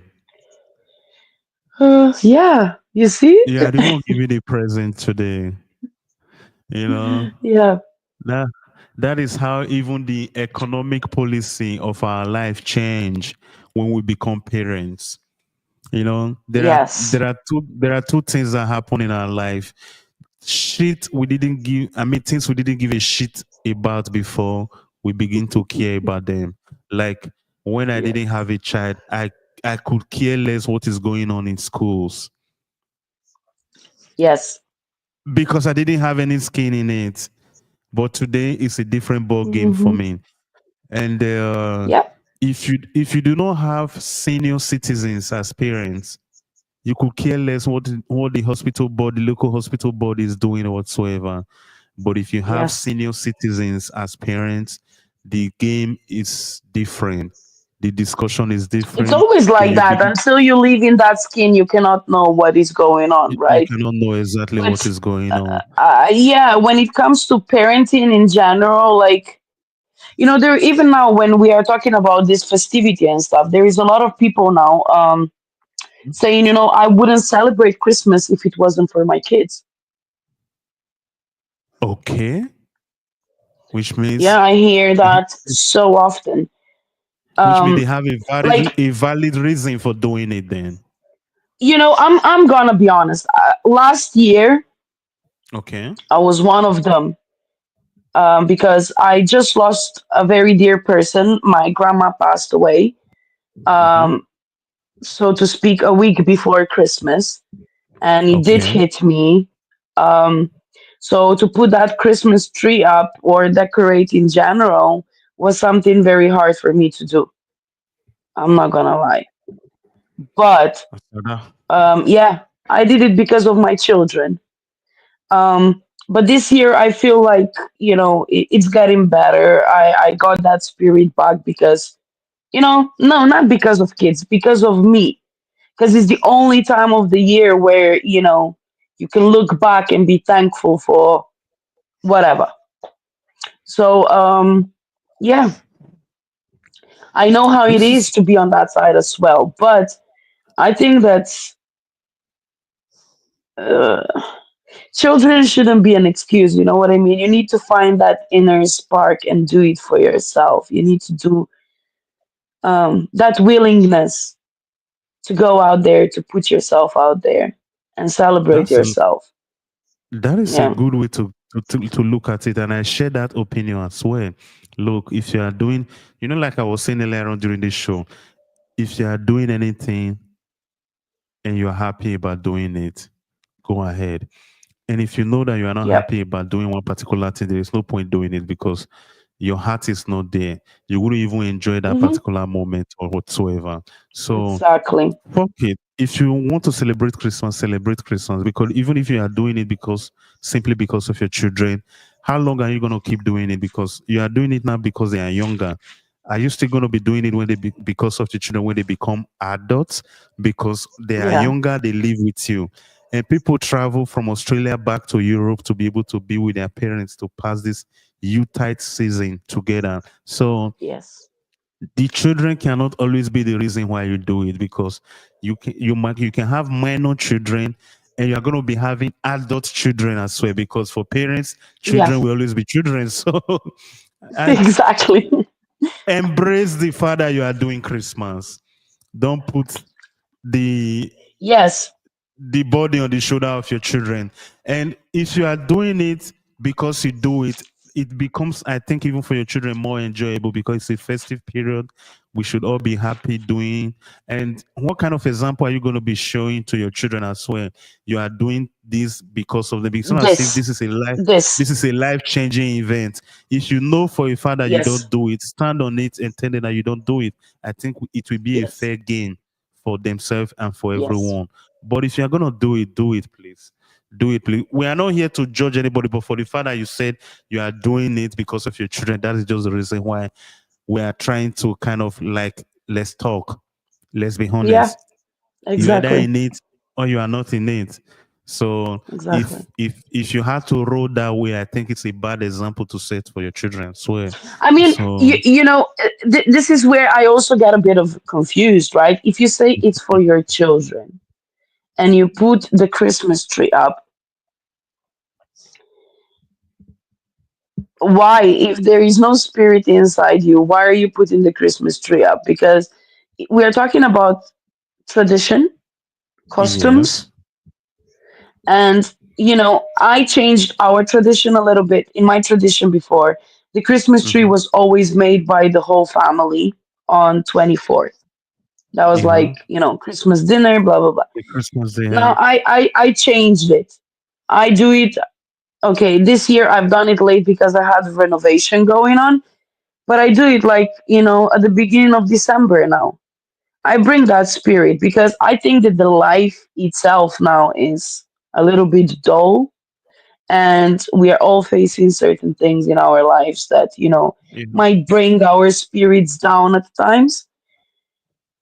yeah. You see? You are the one giving the present today. You know, Yeah. that that is how even the economic policy of our life change when we become parents. Yes. There are two things that happen in our life. Shit we didn't give I mean things we didn't give a shit about before, we begin to care about them. Like when I didn't Yes. have a child, I could care less what is going on in schools Yes. because I didn't have any skin in it. But today it's a different ball game for Hmm. me. And Yep. if you do not have senior citizens as parents, you could care less what the hospital board, the local hospital board is doing or whatsoever. But if you have Yes. senior citizens as parents, the game is different. the discussion is It's different. always Then like you that. begin, Until you live in that skin, you cannot know what is going on, you right? cannot know exactly what But is going on. yeah, when it comes to parenting in general, like, there, even now when we are talking about this festivity and stuff, there is a lot of people now saying, I wouldn't celebrate Christmas if it wasn't for my kids. Okay, which Yeah, means I hear that so often. they Um, have like, a valid reason for doing it. Then I'm gonna be honest. Last year, okay. I was one of them, because I just lost a very dear person. My grandma passed away, Mm-hmm. um, so to speak, a week before Christmas, and it did Okay. hit me. Um, so to put that Christmas tree up or decorate in general was something very hard for me to do. I'm not gonna lie, but After that, yeah, I did it because of my children. But this year, I feel like it's getting better. I got that spirit back because no, not because of kids, because of me. Because it's the only time of the year where you can look back and be thankful for whatever. So yeah, I know how it this is is to be on that side as well, but I think that uh, children shouldn't be an excuse. You know what I mean? You need to find that inner spark and do it for yourself. You need to do that willingness to go out there, to put yourself out there and celebrate that's a yourself. that is a Yeah. good way to look at it, and I share that opinion as well. Look, if you are doing, like I was saying earlier on during this show, if you are doing anything and you're happy about doing it, go ahead. And if you know that you are not Yep. happy about doing one particular thing, there is no point doing it because your heart is not there. You wouldn't even enjoy that Hmm. particular moment or whatsoever. So Exactly. fuck it. If you want to celebrate Christmas. Because even if you are doing it simply because of your children, how long are you going to keep doing it? Because you are doing it now because they are younger. Are you still going to be doing it because of the children when they become adults? Because they are Yeah. younger, they live with you. And people travel from Australia back to Europe to be able to be with their parents to pass this Yuletide season together. So Yes. the children cannot always be the reason why you do it because you can have minor children and you're going to be having adult children as well because for parents Yeah. children will always be children. So and Exactly. embrace the fact that you are doing Christmas. Don't put the Yes. the body on the shoulder of your children. And if you are doing it because you do it, it becomes, I think, even for your children, more enjoyable because it's a festive period. We should all be happy doing. And what kind of example are you going to be showing to your children as well? You are doing this because of them. It's not as if This. this This. is a life-changing event. If you know for a fact that you Yes. don't do it, stand on it and tell them that you don't do it. I think it will be a Yes. fair gain for themselves and for Yes. everyone. But if you're gonna do it, please. Do it, please. We are not here to judge anybody, but for the fact that you said you are doing it because of your children, that is just the reason why we are trying to kind of like let's talk. Let's be Yeah. honest. You're either Exactly. in it or you are not in it. So Exactly. if you had to roll that way, I think it's a bad example to set for your children. So I mean, so this is where I also get a bit of confused, right? If you say it's for your children and you put the Christmas tree up, why, if there is no spirit inside you, why are you putting the Christmas tree up? Because we are talking about tradition, customs, yes. and I changed our tradition a little bit. In my tradition before, the Christmas tree Hmm. was always made by the whole family on 24th. That was Yeah. like, Christmas dinner, blah blah blah. The Christmas they Now have. I changed it. I do it. Okay, this year I've done it late because I had renovation going on, but I do it like, at the beginning of December now. I bring that spirit because I think that the life itself now is a little bit dull, and we are all facing certain things in our lives that Yeah. might bring our spirits down at times.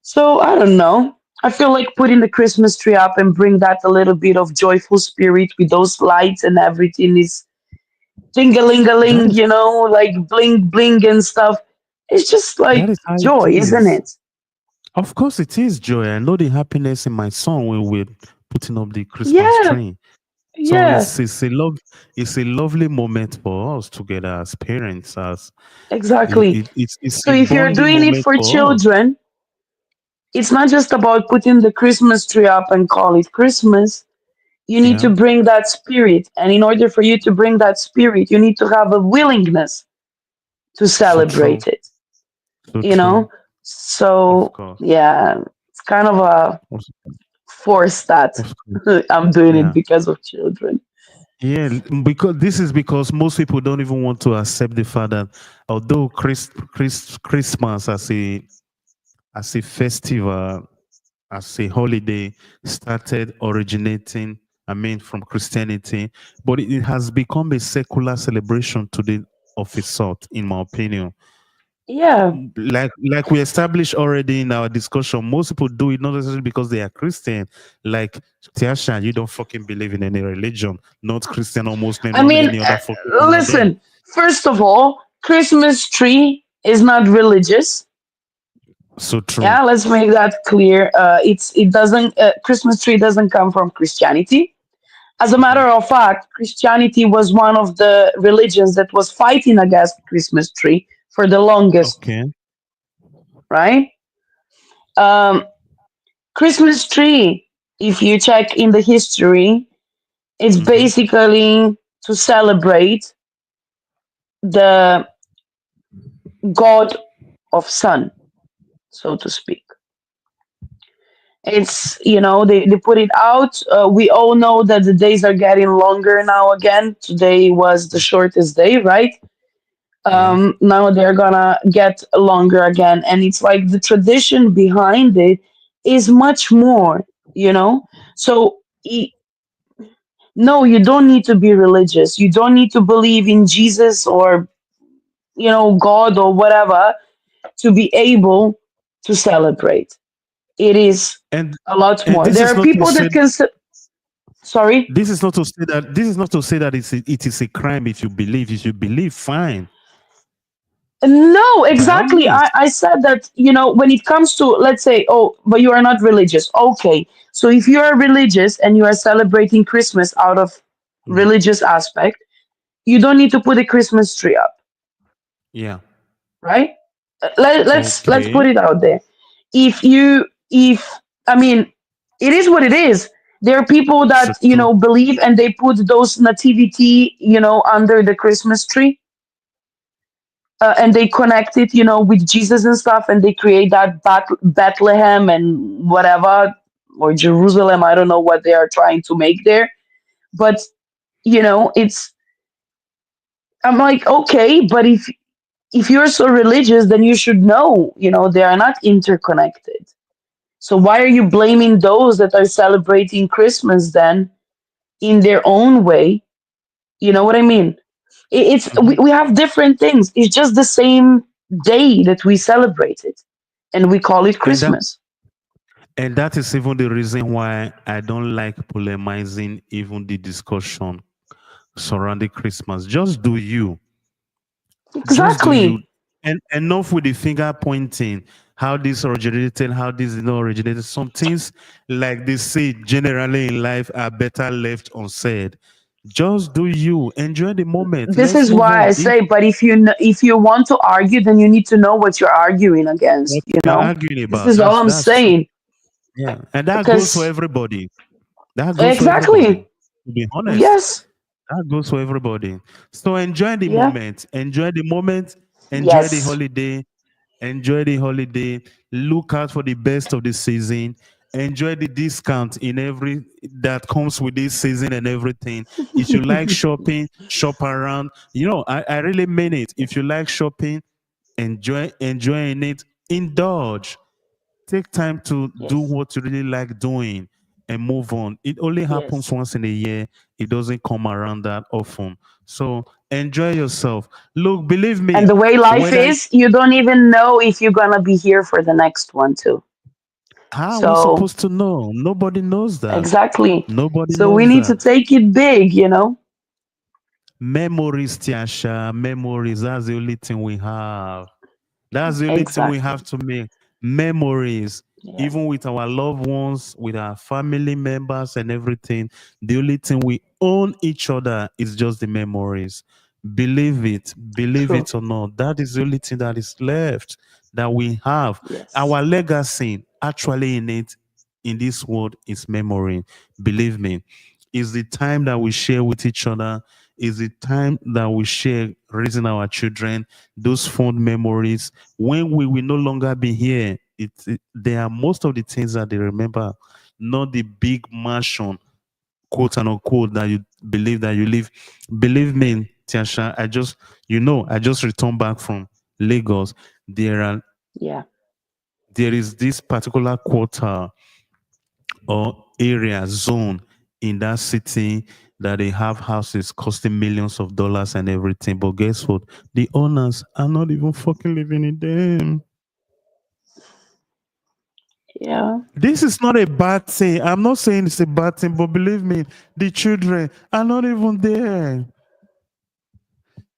So I don't know. I feel like putting the Christmas tree up and bring that a little bit of joyful spirit with those lights and everything is That ding-a-ling-a-ling, is like bling bling and stuff. It's just that like is how it joy, isn't is. it? Of course, it is joy. I know the happiness in my son when we're putting up the Christmas Yeah, tree. So yeah, it's a lovely moment for us together as parents. As exactly. it's So a if you're bonding doing it moment for for us. children, it's not just about putting the Christmas tree up and call it Christmas. You need to Yeah, bring that spirit. And in order for you to bring that spirit, you need to have a willingness to so true, celebrate it, so you true. know? Of So, course, yeah, it's kind of a of, force that of course. I'm doing it Yeah, because of children. yeah. Because this is because most people don't even want to accept the fact that although Christmas as a festival, as a holiday started originating, I mean, from Christianity, but it has become a secular celebration today of a sort, in my opinion. Yeah. Like we established already in our discussion, most people do it not necessarily because they are Christian. Like Tiasha, you don't fucking believe in any religion, not Christian or Muslim, I not mean, any other fucking thing out there. listen, first of all, Christmas tree is not religious. So true. Yeah, let's make that clear. It doesn't Christmas tree doesn't come from Christianity. As a Mhm. matter of fact, Christianity was one of the religions that was fighting against Christmas tree for the longest, Okay. right? Um, Christmas tree, if you check in the history, it's Hmm. basically to celebrate the god of sun, so to speak. It's, they put it out. We all know that the days are getting longer now again. Today was the shortest day, right? Yeah. Now they're gonna get longer again. And it's like the tradition behind it is much more, you know? So, no, you don't need to be religious. You don't need to believe in Jesus or, God or whatever to be able to celebrate. It is And a lot and more. this There is are not to people say that can. Sorry. this is not to say that it is a crime if you believe, fine. No, By all exactly. means. I said that, when it comes to, let's say, oh, but you are not religious. Okay. So if you are religious and you are celebrating Christmas out of Mhm. religious aspect, you don't need to put a Christmas tree up, Yeah. right? Let's Okay. put it out there. If I mean, it is what it is. There are people So that, true. believe and they put those nativity, under the Christmas tree, and they connect it, with Jesus and stuff, and they create that Bethlehem and whatever, or Jerusalem. I don't know what they are trying to make there, but it's. I'm like, okay, but if you're so religious, then you should know, they are not interconnected. So why are you blaming those that are celebrating Christmas then in their own way? You know what I mean? It's we, Mhm. we have different things. It's just the same day that we celebrate it, and we call it And that Christmas. and that is even the reason why I don't like polemizing even the discussion surrounding Christmas. Just do you. Just do you. Exactly. And enough with the finger pointing, how this originated, how this is not originated. Some things, like they say generally in life, are better left unsaid. Just do you. Enjoy the moment. This Let's is move why I on. say, but if you want to argue, then you need to know what you're arguing What against. you're arguing This about. is all I'm That's true. saying. Yeah. And that goes for Because everybody. That goes for everybody. exactly. To be honest, Yes. that goes for everybody. So enjoy the Yeah. moment. Enjoy the moment. Enjoy the Yes. holiday. Enjoy the holiday. Look out for the best of the season. Enjoy the discount in every that comes with this season and everything. If you like shopping, shop around. I really mean it. If you like shopping, enjoying it. Indulge. Take time to do Yes. what you really like doing and move on. It only happens Yes. once in a year. It doesn't come around that often. So enjoy yourself. Look, believe And me, the way life whether is, you don't even know if you're gonna be here for the next one too. How are we So supposed to know? Nobody knows that. exactly. Nobody So we knows need to that. take it big, you know? Memories, Tiasha, memories. That's the only thing we have. That's the only thing we have Exactly. to make. Memories, Yeah. even with our loved ones, with our family members and everything. The only thing we own each other is just the memories. Believe True. it or not. That is the only thing that is left that we have. Yes. Our legacy actually in it, in this world, is memory. Believe me, is the time that we share with each other, is the time that we share raising our children, those fond memories. When we will no longer be here, they are most of the things that they remember, not the big mansion, quote and unquote, that you believe that you live. Believe me, Tiasha, I just returned back from Lagos. There are Yeah. there is this particular quarter or area zone in that city that they have houses costing millions of dollars and everything. But guess what? The owners are not even fucking living in them. Yeah. This is not a bad thing. I'm not saying it's a bad thing, but believe me, the children are not even there.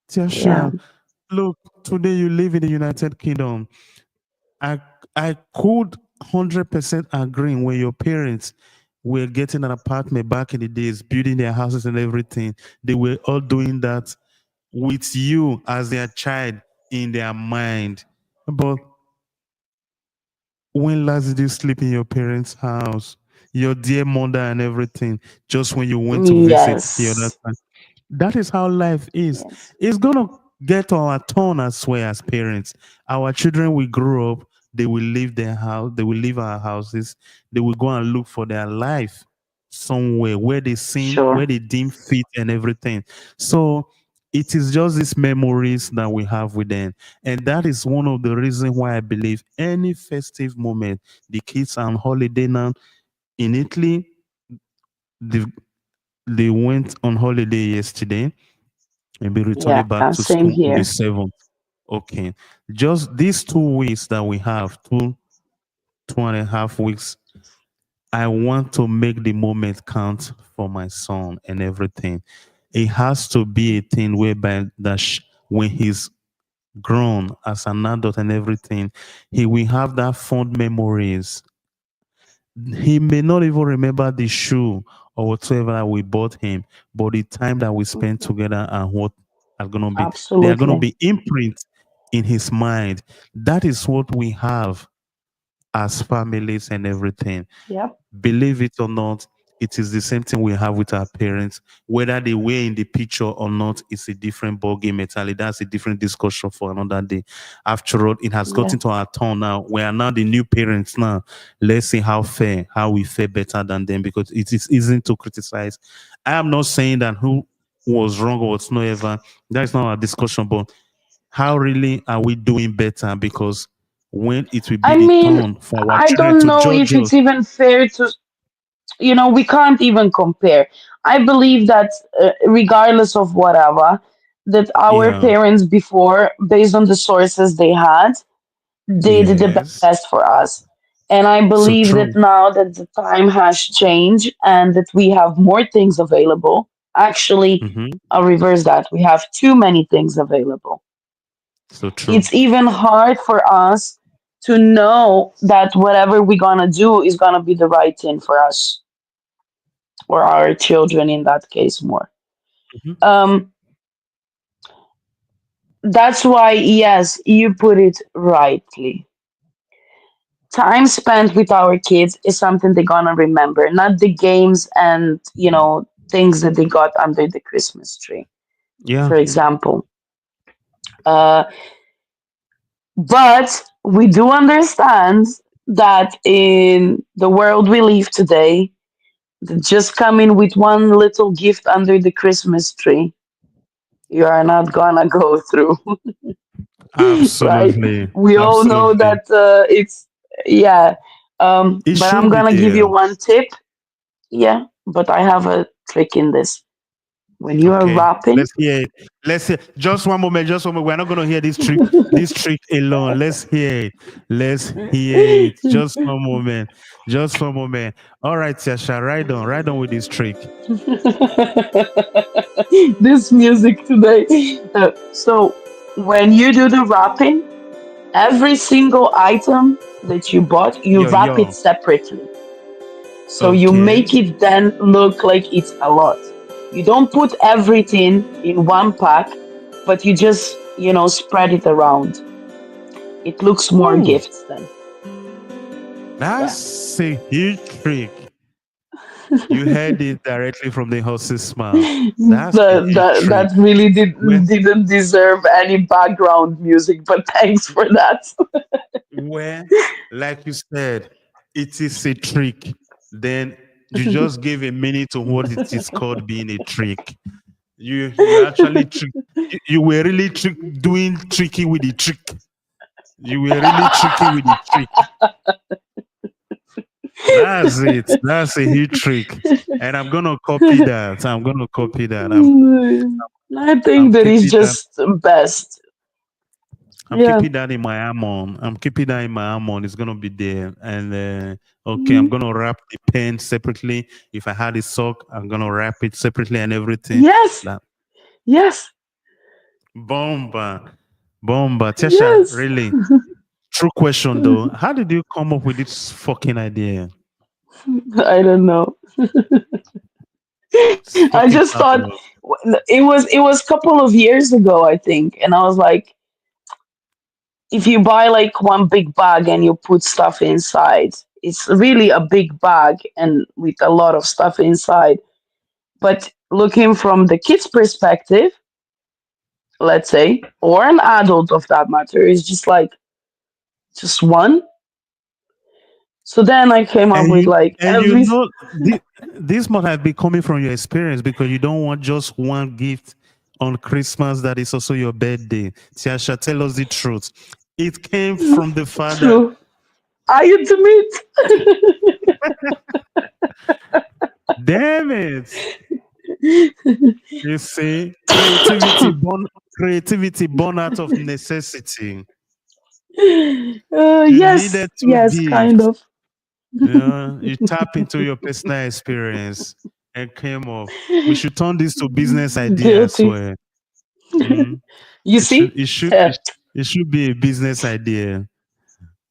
Yeah. Tiasha, look, today you live in the United Kingdom. I I could 100% agree when your parents were getting an apartment back in the days, building their houses and everything. They were all doing that with you as their child in their mind. But when last did you sleep in your parents' house? Your dear mother and everything, just when you went to visit the other Yes. time. That is how life is. Yes. It's gonna get our turn as well as parents. Our children will grow up, they will leave their house, they will leave our houses, they will go and look for their life somewhere where Sure. they deem fit and everything. So it is just these memories that we have with them. And that is one of the reasons why I believe any festive moment, the kids are on holiday now. In Italy, they, they went on holiday yesterday and be Yeah. returning back to Same school on the here. 7th. Okay. Just these 2 weeks that we have, 2.5 weeks, I want to make the moment count for my son and everything. It has to be a thing whereby when he's grown as an adult and everything, he will have that fond memories. He may not even remember the shoe or whatsoever that we bought him, but the time that we spent Mhm. together and what are gonna be they are gonna Absolutely. be imprint in his mind. That is what we have as families and everything. Yep. Believe it or not, it is the same thing we have with our parents. Whether they were in the picture or not, it's a different ballgame entirely. That's a different discussion for another day. After all, it has Yeah. gotten to our turn now. We are now the new parents now. Let's see how we fare better than them, because it is easy to criticize. I am not saying that who was wrong or whatsoever. That is not our discussion, but how really are we doing better? Because when it will be I the mean, turn for our I children don't to know judge if us. it's even fair to, we can't even compare. I believe that regardless of whatever, that our Yeah. parents before, based on the sources they had, they did the Yes. best for us. And I So believe that true. now that the time has changed and that we have more things available, actually, Hmm. I'll reverse that. We have too many things available. So true. It's even hard for us to know that whatever we're gonna do is gonna be the right thing for us or our children in that case more. Hmm. Um, that's why, yes, you put it rightly. Time spent with our kids is something they're gonna remember, not the games and things that they got under the Christmas tree, Yeah. for example. Uh, but we do understand that in the world we live today, just coming with one little gift under the Christmas tree, you are not gonna go through, right? Absolutely. We all know Absolutely. that it's, yeah. It But I'm should be gonna give you there. one tip. Yeah, but I have a trick in this. When you are Okay, rapping, let's hear it. Let's hear. Just one moment. Just one moment. We're not gonna hear this trick. This trick alone. Let's hear it. Let's hear it. Just one moment. Just one moment. All right, Tiasha. Ride on. Ride on with this trick. this music today. So when you do the wrapping, every single item that you bought, you Yo, wrap it yo. separately. So you Okay. make it then look like it's a lot. You don't put everything in one pack, but you just, spread it around. It looks more Ooh, gifts then. Yeah. that's a huge trick. You heard it directly from the horse's mouth. That's a huge trick. That really Well, didn't deserve any background music, but thanks for that. Where, like you said, it is a trick. Then you just gave a meaning to what it is called being a trick. You actually you were really doing tricky with the trick. You were really tricky with the trick. That's it. That's a huge trick. And I'm gonna copy that. I'm gonna copy that. I I'm think that is keeping that. just best. I'm Yeah. keeping that in my Amon. I'm keeping that in my Amon. It's gonna be there. And okay, I'm Mhm. gonna wrap the pen separately. If I had a sock, I'm gonna wrap it separately and everything. Yes. That Yes. bomba, bomba. Tesha, Yes. really? True question though. How did you come up with this fucking idea? I don't know. It's I fucking just thought fabulous. it was a couple of years ago, I think, and I was like, if you buy like one big bag and you put stuff inside, it's really a big bag and with a lot of stuff inside. But looking from the kid's perspective, let's say, or an adult of that matter, is just like just one. So then I came up And with you like and you every know this must have been coming from your experience because you don't want just one gift on Christmas that is also your birthday. Tiasha, tell us the truth. It came from the fact that true. I admit. damn it. You see, creativity born out of necessity. You Yes, needed to yes, kind gift. of. You tap into your personal experience and came up. We should turn this to business idea as Guilty. well. Mm. You It should see? it should Uh, it, it should be a business idea.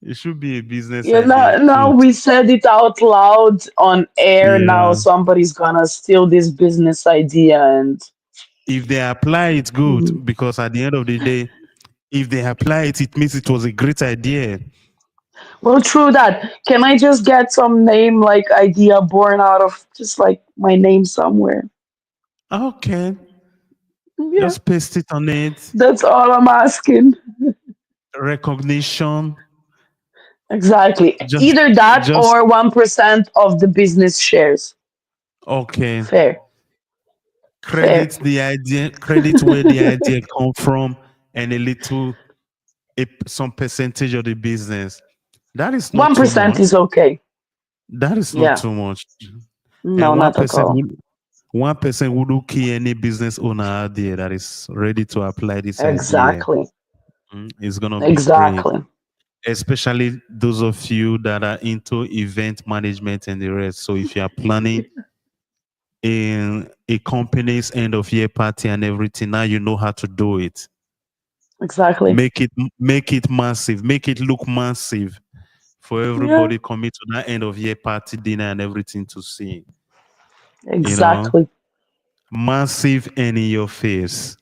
It should be a business yeah, idea now too. we said it out loud on air. Now Yeah. somebody's gonna steal this business idea and If they apply it, good. Mhm. Because at the end of the day, if they apply it, it means it was a great idea. Well, true that. Can I just get some name like idea born out of just like my name somewhere? Okay. Yeah, Just paste it on it. that's all I'm asking. Recognition. Exactly. Just Either that just or 1% of the business shares. okay. Fair. Fair. Credit the idea, credit where the idea come from, and some percentage of the business. That is not too 1% much. is okay. That is not Yeah. too much. And No, not at all. 1% wouldn't kill any business owner out there that is ready to apply this idea. Exactly. It's gonna be great, Exactly. especially those of you that are into event management and the rest. So if you are planning in a company's end of year party and everything, now you know how to do it. Exactly. Make it massive, make it look massive for Yeah. everybody coming to that end of year party dinner and everything to see. You know, Exactly. massive and in your face.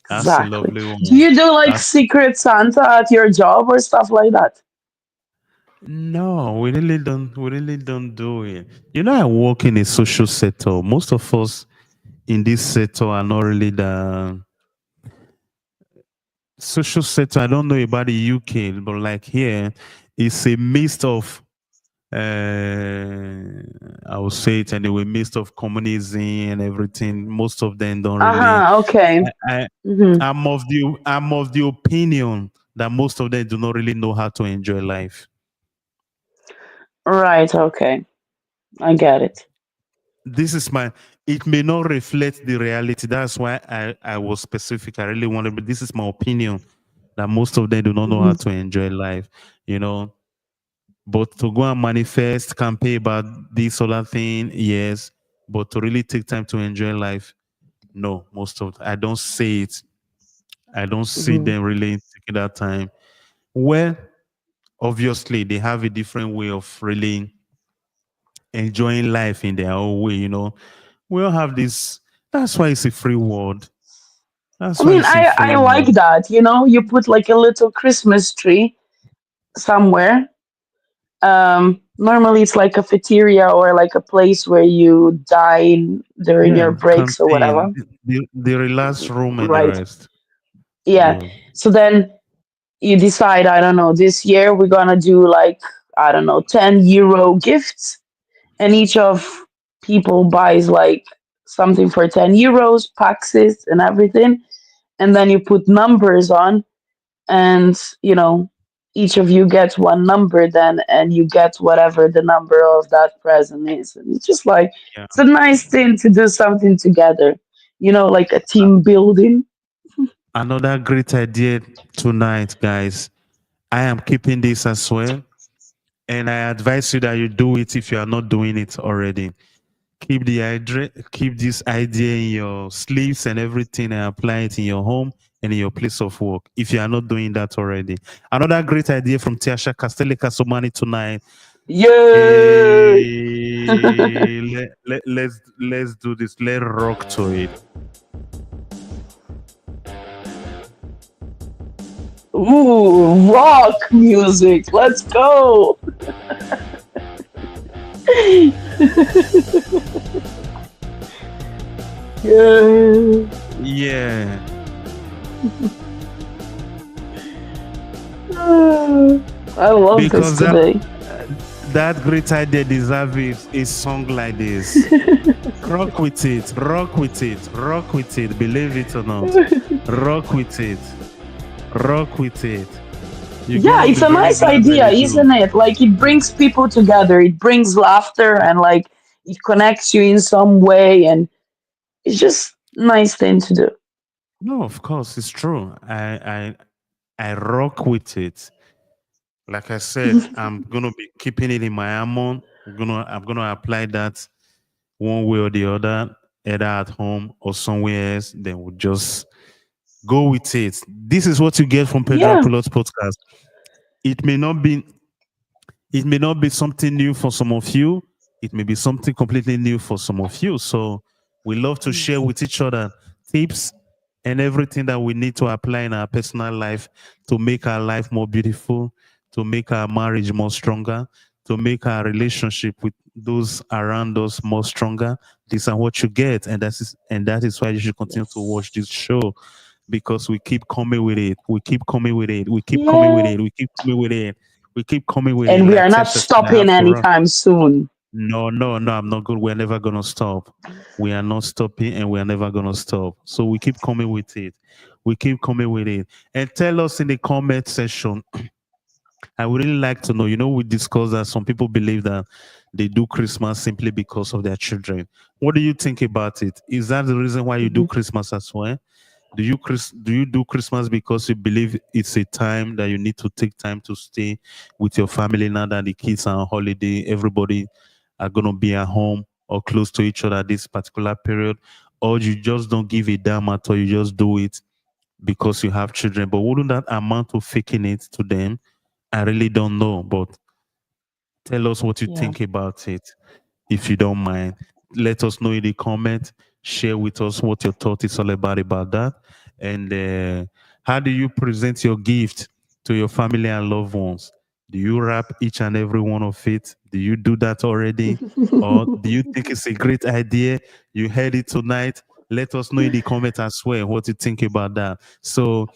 That's a Exactly. lovely Do one. you do like That's Secret Santa at your job or stuff like that? no, we really don't do it. I work in a social sector. Most of us in this sector are not really the social sector. I don't know about the UK, but like here, it's a mix of I would say it anyway, mix of communism and everything. Most of them don't really. Uh-huh. Okay. I, Hmm. I'm of the opinion that most of them do not really know how to enjoy life. Right. Okay. I get it. This is my it may not reflect the reality. That's why I was specific. I really wanted, but this is my opinion that most of them do not know how Mhm. to enjoy life, you know. But to go and manifest, campaign about this or that thing, yes. But to really take time to enjoy life, no, most of I don't see it. I don't see Mhm. them really taking that time. Well, obviously they have a different way of really enjoying life in their own way, you know. We all have this. That's why it's a free world. I That's why mean, it's a free I like world. that. You put like a little Christmas tree somewhere. Normally it's like a cafeteria or like a place where you dine during your Yeah, breaks or campaign, whatever. the relaxed room and the Right. rest. Yeah. Yeah, So then you decide, I don't know, this year we're gonna do like, I don't know, 10 euro gifts, and each of people buys like something for 10 euros, paxes and everything, and then you put numbers on, and each of you gets one number then, and you get whatever the number of that present is, and it's just like yeah. it's a nice thing to do something together, like a team building. Another great idea tonight, guys. I am keeping this as well, and I advise you that you do it if you are not doing it already. Keep this idea in your sleeves and everything, and apply it in your home and in your place of work if you are not doing that already. Another great idea from Tiasha Castelli Kasomani tonight. Yay! Let's do this. Let's rock to it. Ooh, rock music, let's go. Yeah. Yeah, I love this because that today. that great idea deserves a song like this. Rock with it, rock with it, rock with it. Believe it or not, rock with it, rock with it. You're Yeah, gonna it's be a very nice glad that idea, you do. isn't it? Like it brings people together, it brings laughter, and like it connects you in some way, and it's just nice thing to do. No, of course, it's true. I rock with it. Like I said, I'm gonna be keeping it in my ammo. I'm gonna apply that one way or the other, either at home or somewhere else. Then we'll just go with it. This is what you get from Pedro Yeah. Apollo's podcast. It may not be it may not be something new for some of you. It may be something completely new for some of you. So we love to share with each other tips and everything that we need to apply in our personal life to make our life more beautiful, to make our marriage more stronger, to make our relationship with those around us more stronger. These are what you get, and that is why you should continue to watch Yes. this show because we keep coming with it. We keep coming with it. We keep coming with Yeah. it. We keep coming with it. We keep coming with it. And we Like are not Tesha said, I stopping have to run. anytime soon. No, no, no, I'm not good. We're never gonna stop. We are not stopping and we're never gonna stop. So we keep coming with it. We keep coming with it. And tell us in the comment section. I would really like to know. We discussed that some people believe that they do Christmas simply because of their children. What do you think about it? Is that the reason why you do Mhm. Christmas as well? Do you do Christmas because you believe it's a time that you need to take time to stay with your family now that the kids are on holiday, everybody are gonna be at home or close to each other this particular period, or you just don't give a damn at all, you just do it because you have children. But wouldn't that amount to faking it to them? I really don't know, but tell us what you Yeah. think about it if you don't mind. Let us know in the comment. Share with us what your thought is all about that. And how do you present your gift to your family and loved ones? Do you wrap each and every one of it? Do you do that already? Or do you think it's a great idea? You heard it tonight. Let us know in the comment as well what you think about that. So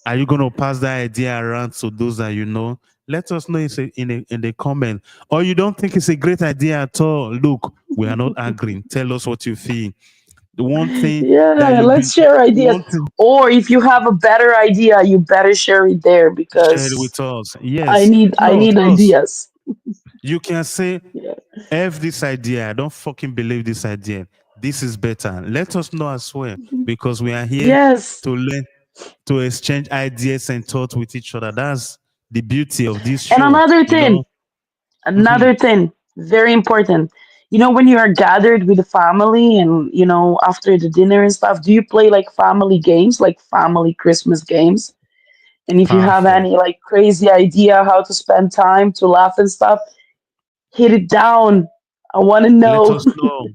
are you going to pass that idea around to those that you know? Let us know in the comment. Or you don't think it's a great idea at all? Look, we are not arguing. Tell us what you feel. The one thing that Yeah, you've been, let's share ideas. one thing, Or if you have a better idea, you better share it there, share it because with us. I Yes. need I No, of need course. ideas. You can say, Yeah. F this idea. I don't fucking believe this idea. this is better. Let us know as well, because we are here Yes. to learn, to exchange ideas and thoughts with each other. That's the beauty of this And show, you know. Mhm. another thing, very important. You know, when you are gathered with the family and, after the dinner and stuff, do you play like family games, like family Christmas games? And if you have Perfect. any like crazy idea how to spend time to laugh and stuff, hit it down. I want to Let know. us know.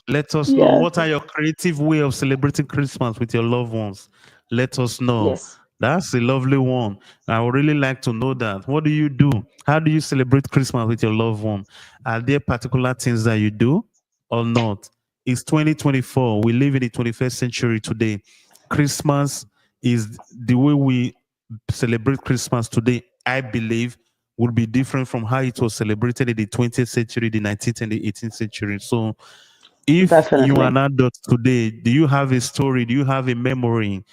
Let us know Yeah. what are your creative way of celebrating Christmas with your loved ones. Let us know. Yes. That's a lovely one. I would really like to know that. What do you do? How do you celebrate Christmas with your loved one? Are there particular things that you do or not? It's 2024. We live in the 21st century today. Christmas is the way we celebrate Christmas today, I believe, would be different from how it was celebrated in the 20th century, the 19th, and the 18th century. So if you are Definitely. an adult today, do you have a story? Do you have a memory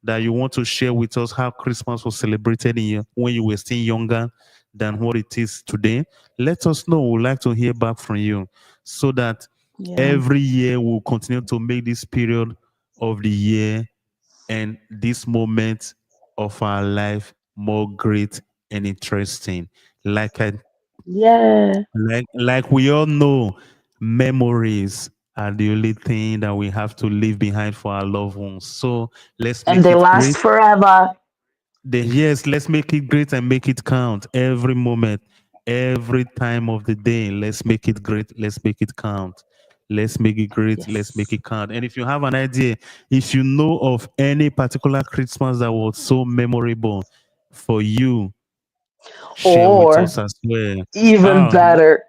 that you want to share with us how Christmas was celebrated when you were still younger than what it is today? Let us know. We'd like to hear back from you so that Yeah. every year we'll continue to make this period of the year and this moment of our life more great and interesting. Like I Yeah. like we all know, memories are the only thing that we have to leave behind for our loved ones. So let's And make they it last great. forever. Yes, let's make it great and make it count every moment, every time of the day. Let's make it great. Let's make it count. Let's make it great. Let's make Yes. it count. And if you have an idea, if you know of any particular Christmas that was so memorable for you, share with Or us as well. even Oh, better,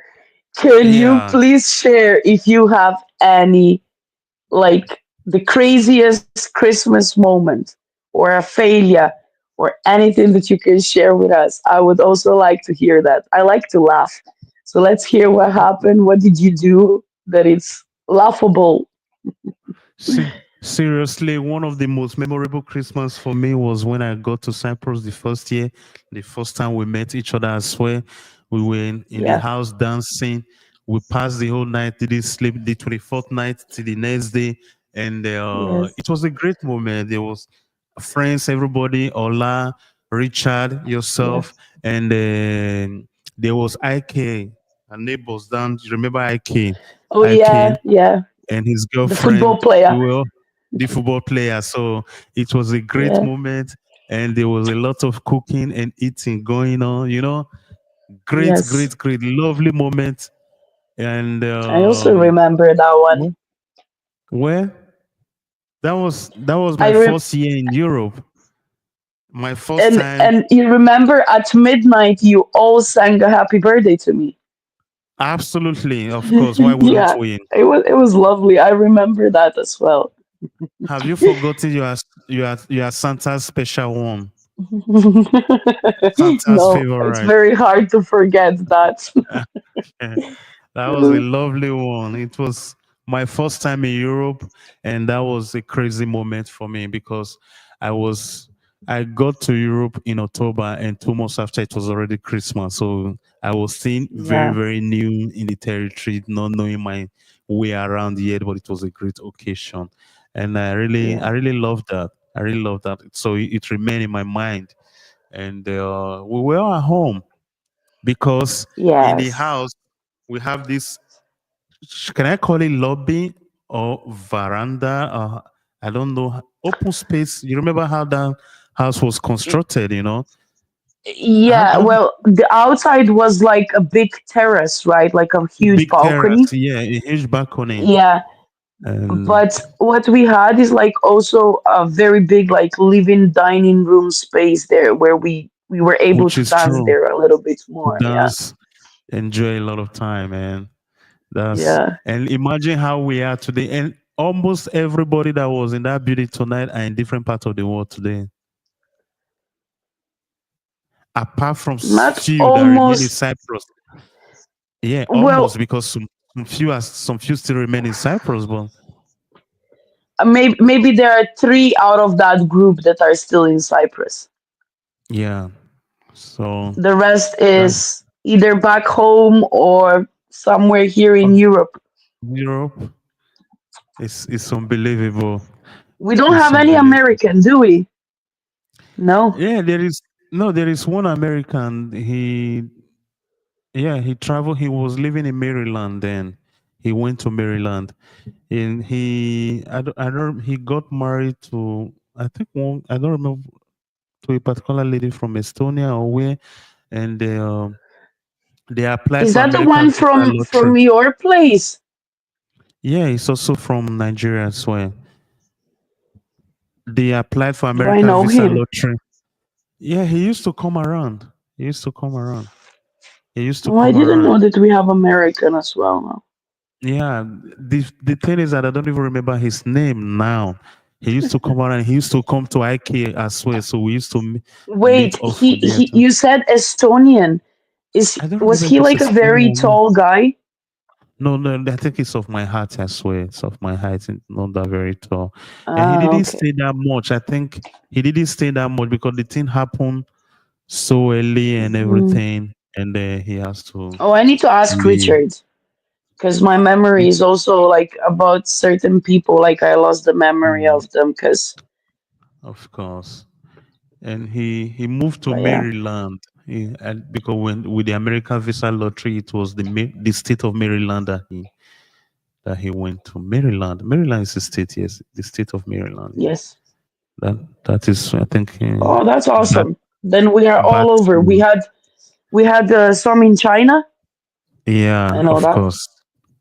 can you yeah. please share if you have any, like, the craziest Christmas moment or a failure or anything that you can share with us? I would also like to hear that. I like to laugh. So let's hear what happened. What did you do that it's laughable? Seriously, one of the most memorable Christmas for me was when I got to Cyprus the first year, the first time we met each other. I swear, we were in the Yeah. house dancing. We passed the whole night, didn't sleep the 24th night to the next day. And Yes. it was a great moment. There was friends, everybody, Ola, Richard, yourself, Yes. and there was IK, our neighbors down. You remember IK? Oh, IK yeah. Yeah. and his The football girlfriend, player. well, the football player. So it was a great Yeah. moment, and there was a lot of cooking and eating going on. Great, Yes. great, great, lovely moment. And I also remember that one. wh- where that was I my re- first year in Europe. My first and time, and you remember at midnight you all sang a happy birthday to me. absolutely, of course. Why wouldn't Yeah, we? it was lovely. I remember that as well. Have you forgotten you are Santa's special one, Santa's No, it's favorite? very hard to forget that. That was a lovely one. It was my first time in Europe, and that was a crazy moment for me because I was I got to Europe in October, and 2 months after it was already Christmas. So I was still very, Yeah, very new in the territory, not knowing my way around yet, but it was a great occasion. And I yeah, really loved that. I really loved that. So it remained in my mind. And we were at home because in the yes. house we have this, can I call it lobby or veranda? I don't know. Open space. You remember how that house was constructed, Yeah, How well, the outside was like a big terrace, right? Like a huge big terrace, balcony. yeah, a huge balcony. Yeah, And but what we had is like also a very big like living dining room space there where we were able which to is dance true. there a little bit more. Yeah. Dance, enjoy a lot of time, man. Yeah. And imagine how we are today. And almost everybody that was in that building tonight are in different parts of the world today. Apart from Not few that remain in almost. Cyprus. Yeah, almost, Well, because some few still remain in Cyprus, but maybe there are three out of that group that are still in Cyprus. yeah. So The rest that is either back home or somewhere here in um, Europe. Europe, It's unbelievable. We don't It's have any unbelievable. American, do we? No. Yeah, there is no, there is one American. He traveled. He was living in Maryland then. He went to Maryland, and I don't, he got married to, I think one, I don't remember, to a particular lady from Estonia or where, and they applied Is for that the American one visa from lottery. your place? Yeah, he's also from Nigeria as well. They applied for Do I American know visa him? lottery. Yeah, he used to come around. He used to come around. He used to Oh, I come didn't around. know that we have American as well now. Yeah, the thing is that I don't even remember his name now. He used to come around. He used to come to IK as well. So we used to meet Wait, off there too. you said Estonian. I don't Was remember if he it's like a very Estonia or not. tall guy? No, no, I think it's of my heart as well. It's of my height, it's not that very tall. And he Ah, didn't okay. stay that much. I think he didn't stay that much because the thing happened so early and Hmm. everything. And then he has to Oh, I need to ask leave. Richard because my memory is also like about certain people. Like I lost the memory Mm, of them. Because, of course. And he moved to but yeah, Maryland. Because when with the American visa lottery, it was the state of Maryland that he went to. Maryland. Maryland is a state, yes, the state of Maryland. Yeah, yes. that is, I think, Oh, that's back awesome. Then we are back all over. to, We had some in China. I yeah, know of that. course,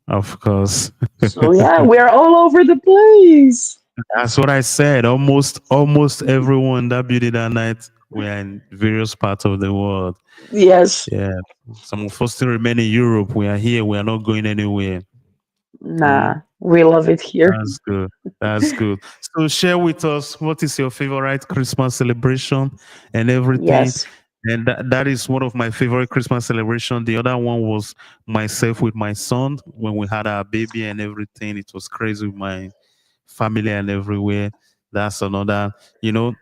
of course. So yeah, we're all over the place. That's what I said. Almost everyone that beauty that night were in various parts of the world. Yes. Yeah. Some of us still remain in Europe. We are here. We are not going anywhere. Mm, Nah, we love it here. that's good. That's good. So share with us what is your favorite Christmas celebration and everything. Yes. And that is one of my favorite Christmas celebration. The other one was myself with my son when we had our baby and everything. It was crazy with my family and everywhere. That's another, you know,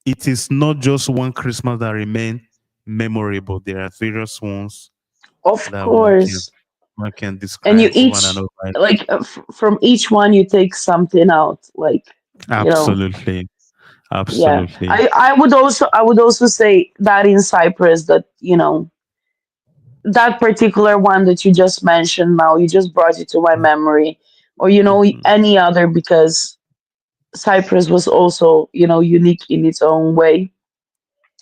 it is not just one Christmas that remain memorable. There are various ones Of that course. one can And you describe over and each over again. like from each one you take something out like you know. Absolutely, Yeah. absolutely. I would also say that in Cyprus that that particular one that you just mentioned now you just brought it to my memory or Mhm. any other because Cyprus was also unique in its own way.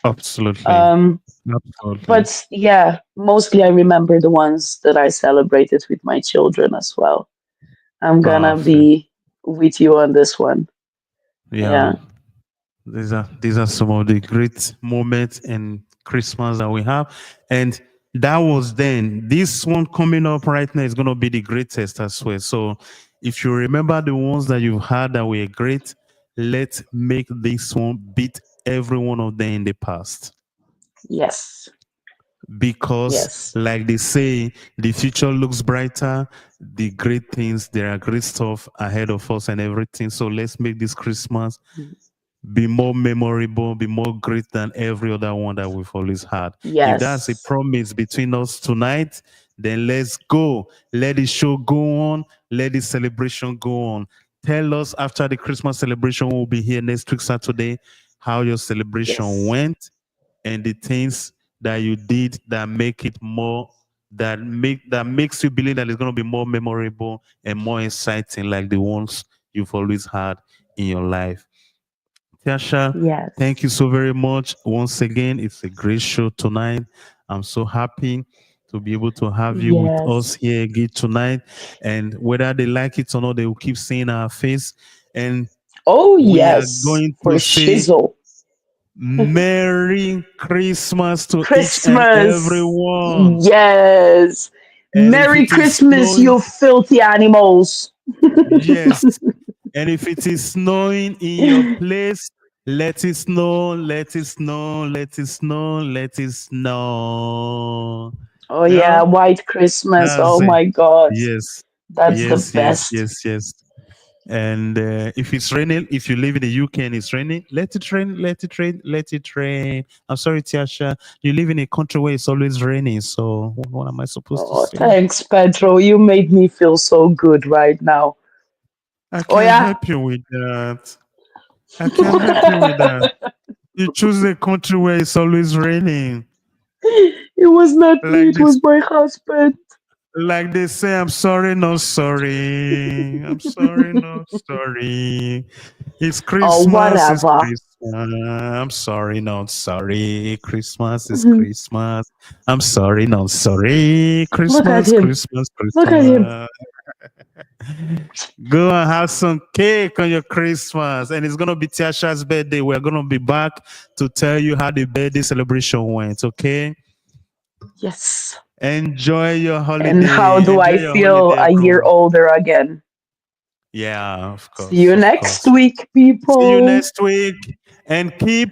Absolutely, um absolutely. but yeah, mostly I remember the ones that I celebrated with my children as well. I'm gonna Perfect. be with you on this one. Yeah, Yeah. these are some of the great moments in Christmas that we have, and that was then. This one coming up right now is going to be the greatest as well. So, if you remember the ones that you've had that were great, let's make this one beat every one of them in the past. Yes. Because Yes. like they say, the future looks brighter, the great things, there are great stuff ahead of us and everything. So let's make this Christmas be more memorable, be more great than every other one that we've always had. If that's a Yes. promise between us tonight, then let's go. Let the show go on. Let the celebration go on. Tell us after the Christmas celebration, we'll be here next week, Saturday, how your celebration Yes. went and the things that you did that make it more, that makes you believe that it's going to be more memorable and more exciting like the ones you've always had in your life. Tiasha, thank Yes. you so very much once again. It's a great show tonight. I'm so happy to be able to have you with us Yes. here again tonight. And whether they like it or not, they will keep seeing our face. And Oh we are yes. going For to say shizzle. Merry Christmas to each and Christmas. everyone. Yes. And if Merry it is Christmas, snowing, you filthy animals. yes. And if it is snowing in your place, let it snow, let it snow, let it snow, let it snow. Oh yeah, Yeah, White Christmas. that's Oh it. my God. Yes, That's the yes, yes, best. yes, yes. And if it's raining, if you live in the UK and it's raining, let it rain, let it rain, let it rain. I'm sorry, Tiasha. You live in a country where it's always raining. So what am I supposed to Oh, say? thanks, Pedro. You made me feel so good right now. I Oh can yeah, help you with that. I can help you with that. You choose a country where it's always raining. it was not me. Like It this, was my husband. like they say, I'm sorry, no sorry. I'm sorry, no sorry. It's Or Christmas, it's whatever. Christmas. I'm sorry, not sorry. Christmas is Mhm. Christmas. I'm sorry, not sorry. Look at Christmas, him. Christmas, Look at him. Christmas. Go and have some cake on your Christmas. And it's going to be Tiasha's birthday. We're going to be back to tell you how the birthday celebration went, okay? Yes. Enjoy your And how holiday. do Enjoy I your feel holiday, a year everyone. older again? Yeah, of See course, you of next course. week, See you people. next week and keep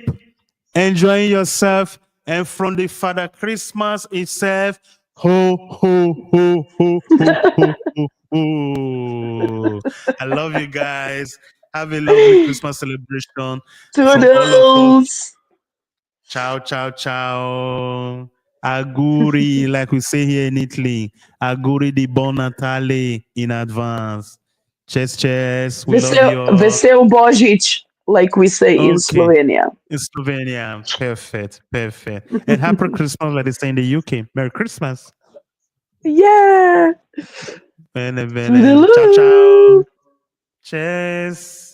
enjoying yourself. And from the Father Christmas itself, ho, ho, ho, ho, ho, ho, ho, ho. I love you guys. Have a lovely Christmas celebration from all of us. Toodles. Ciao, ciao, ciao. Auguri, like we say here in Italy. Auguri di Buon Natale in advance. Cheers, cheers. We love you all. Vesel Božić, like we say in Okay. Slovenia. In Slovenia. Perfect. Perfect. And happy Christmas, like they say in the UK. Merry Christmas. Yeah. Bene, bene. Ciao, ciao. Toodaloo. Cheers.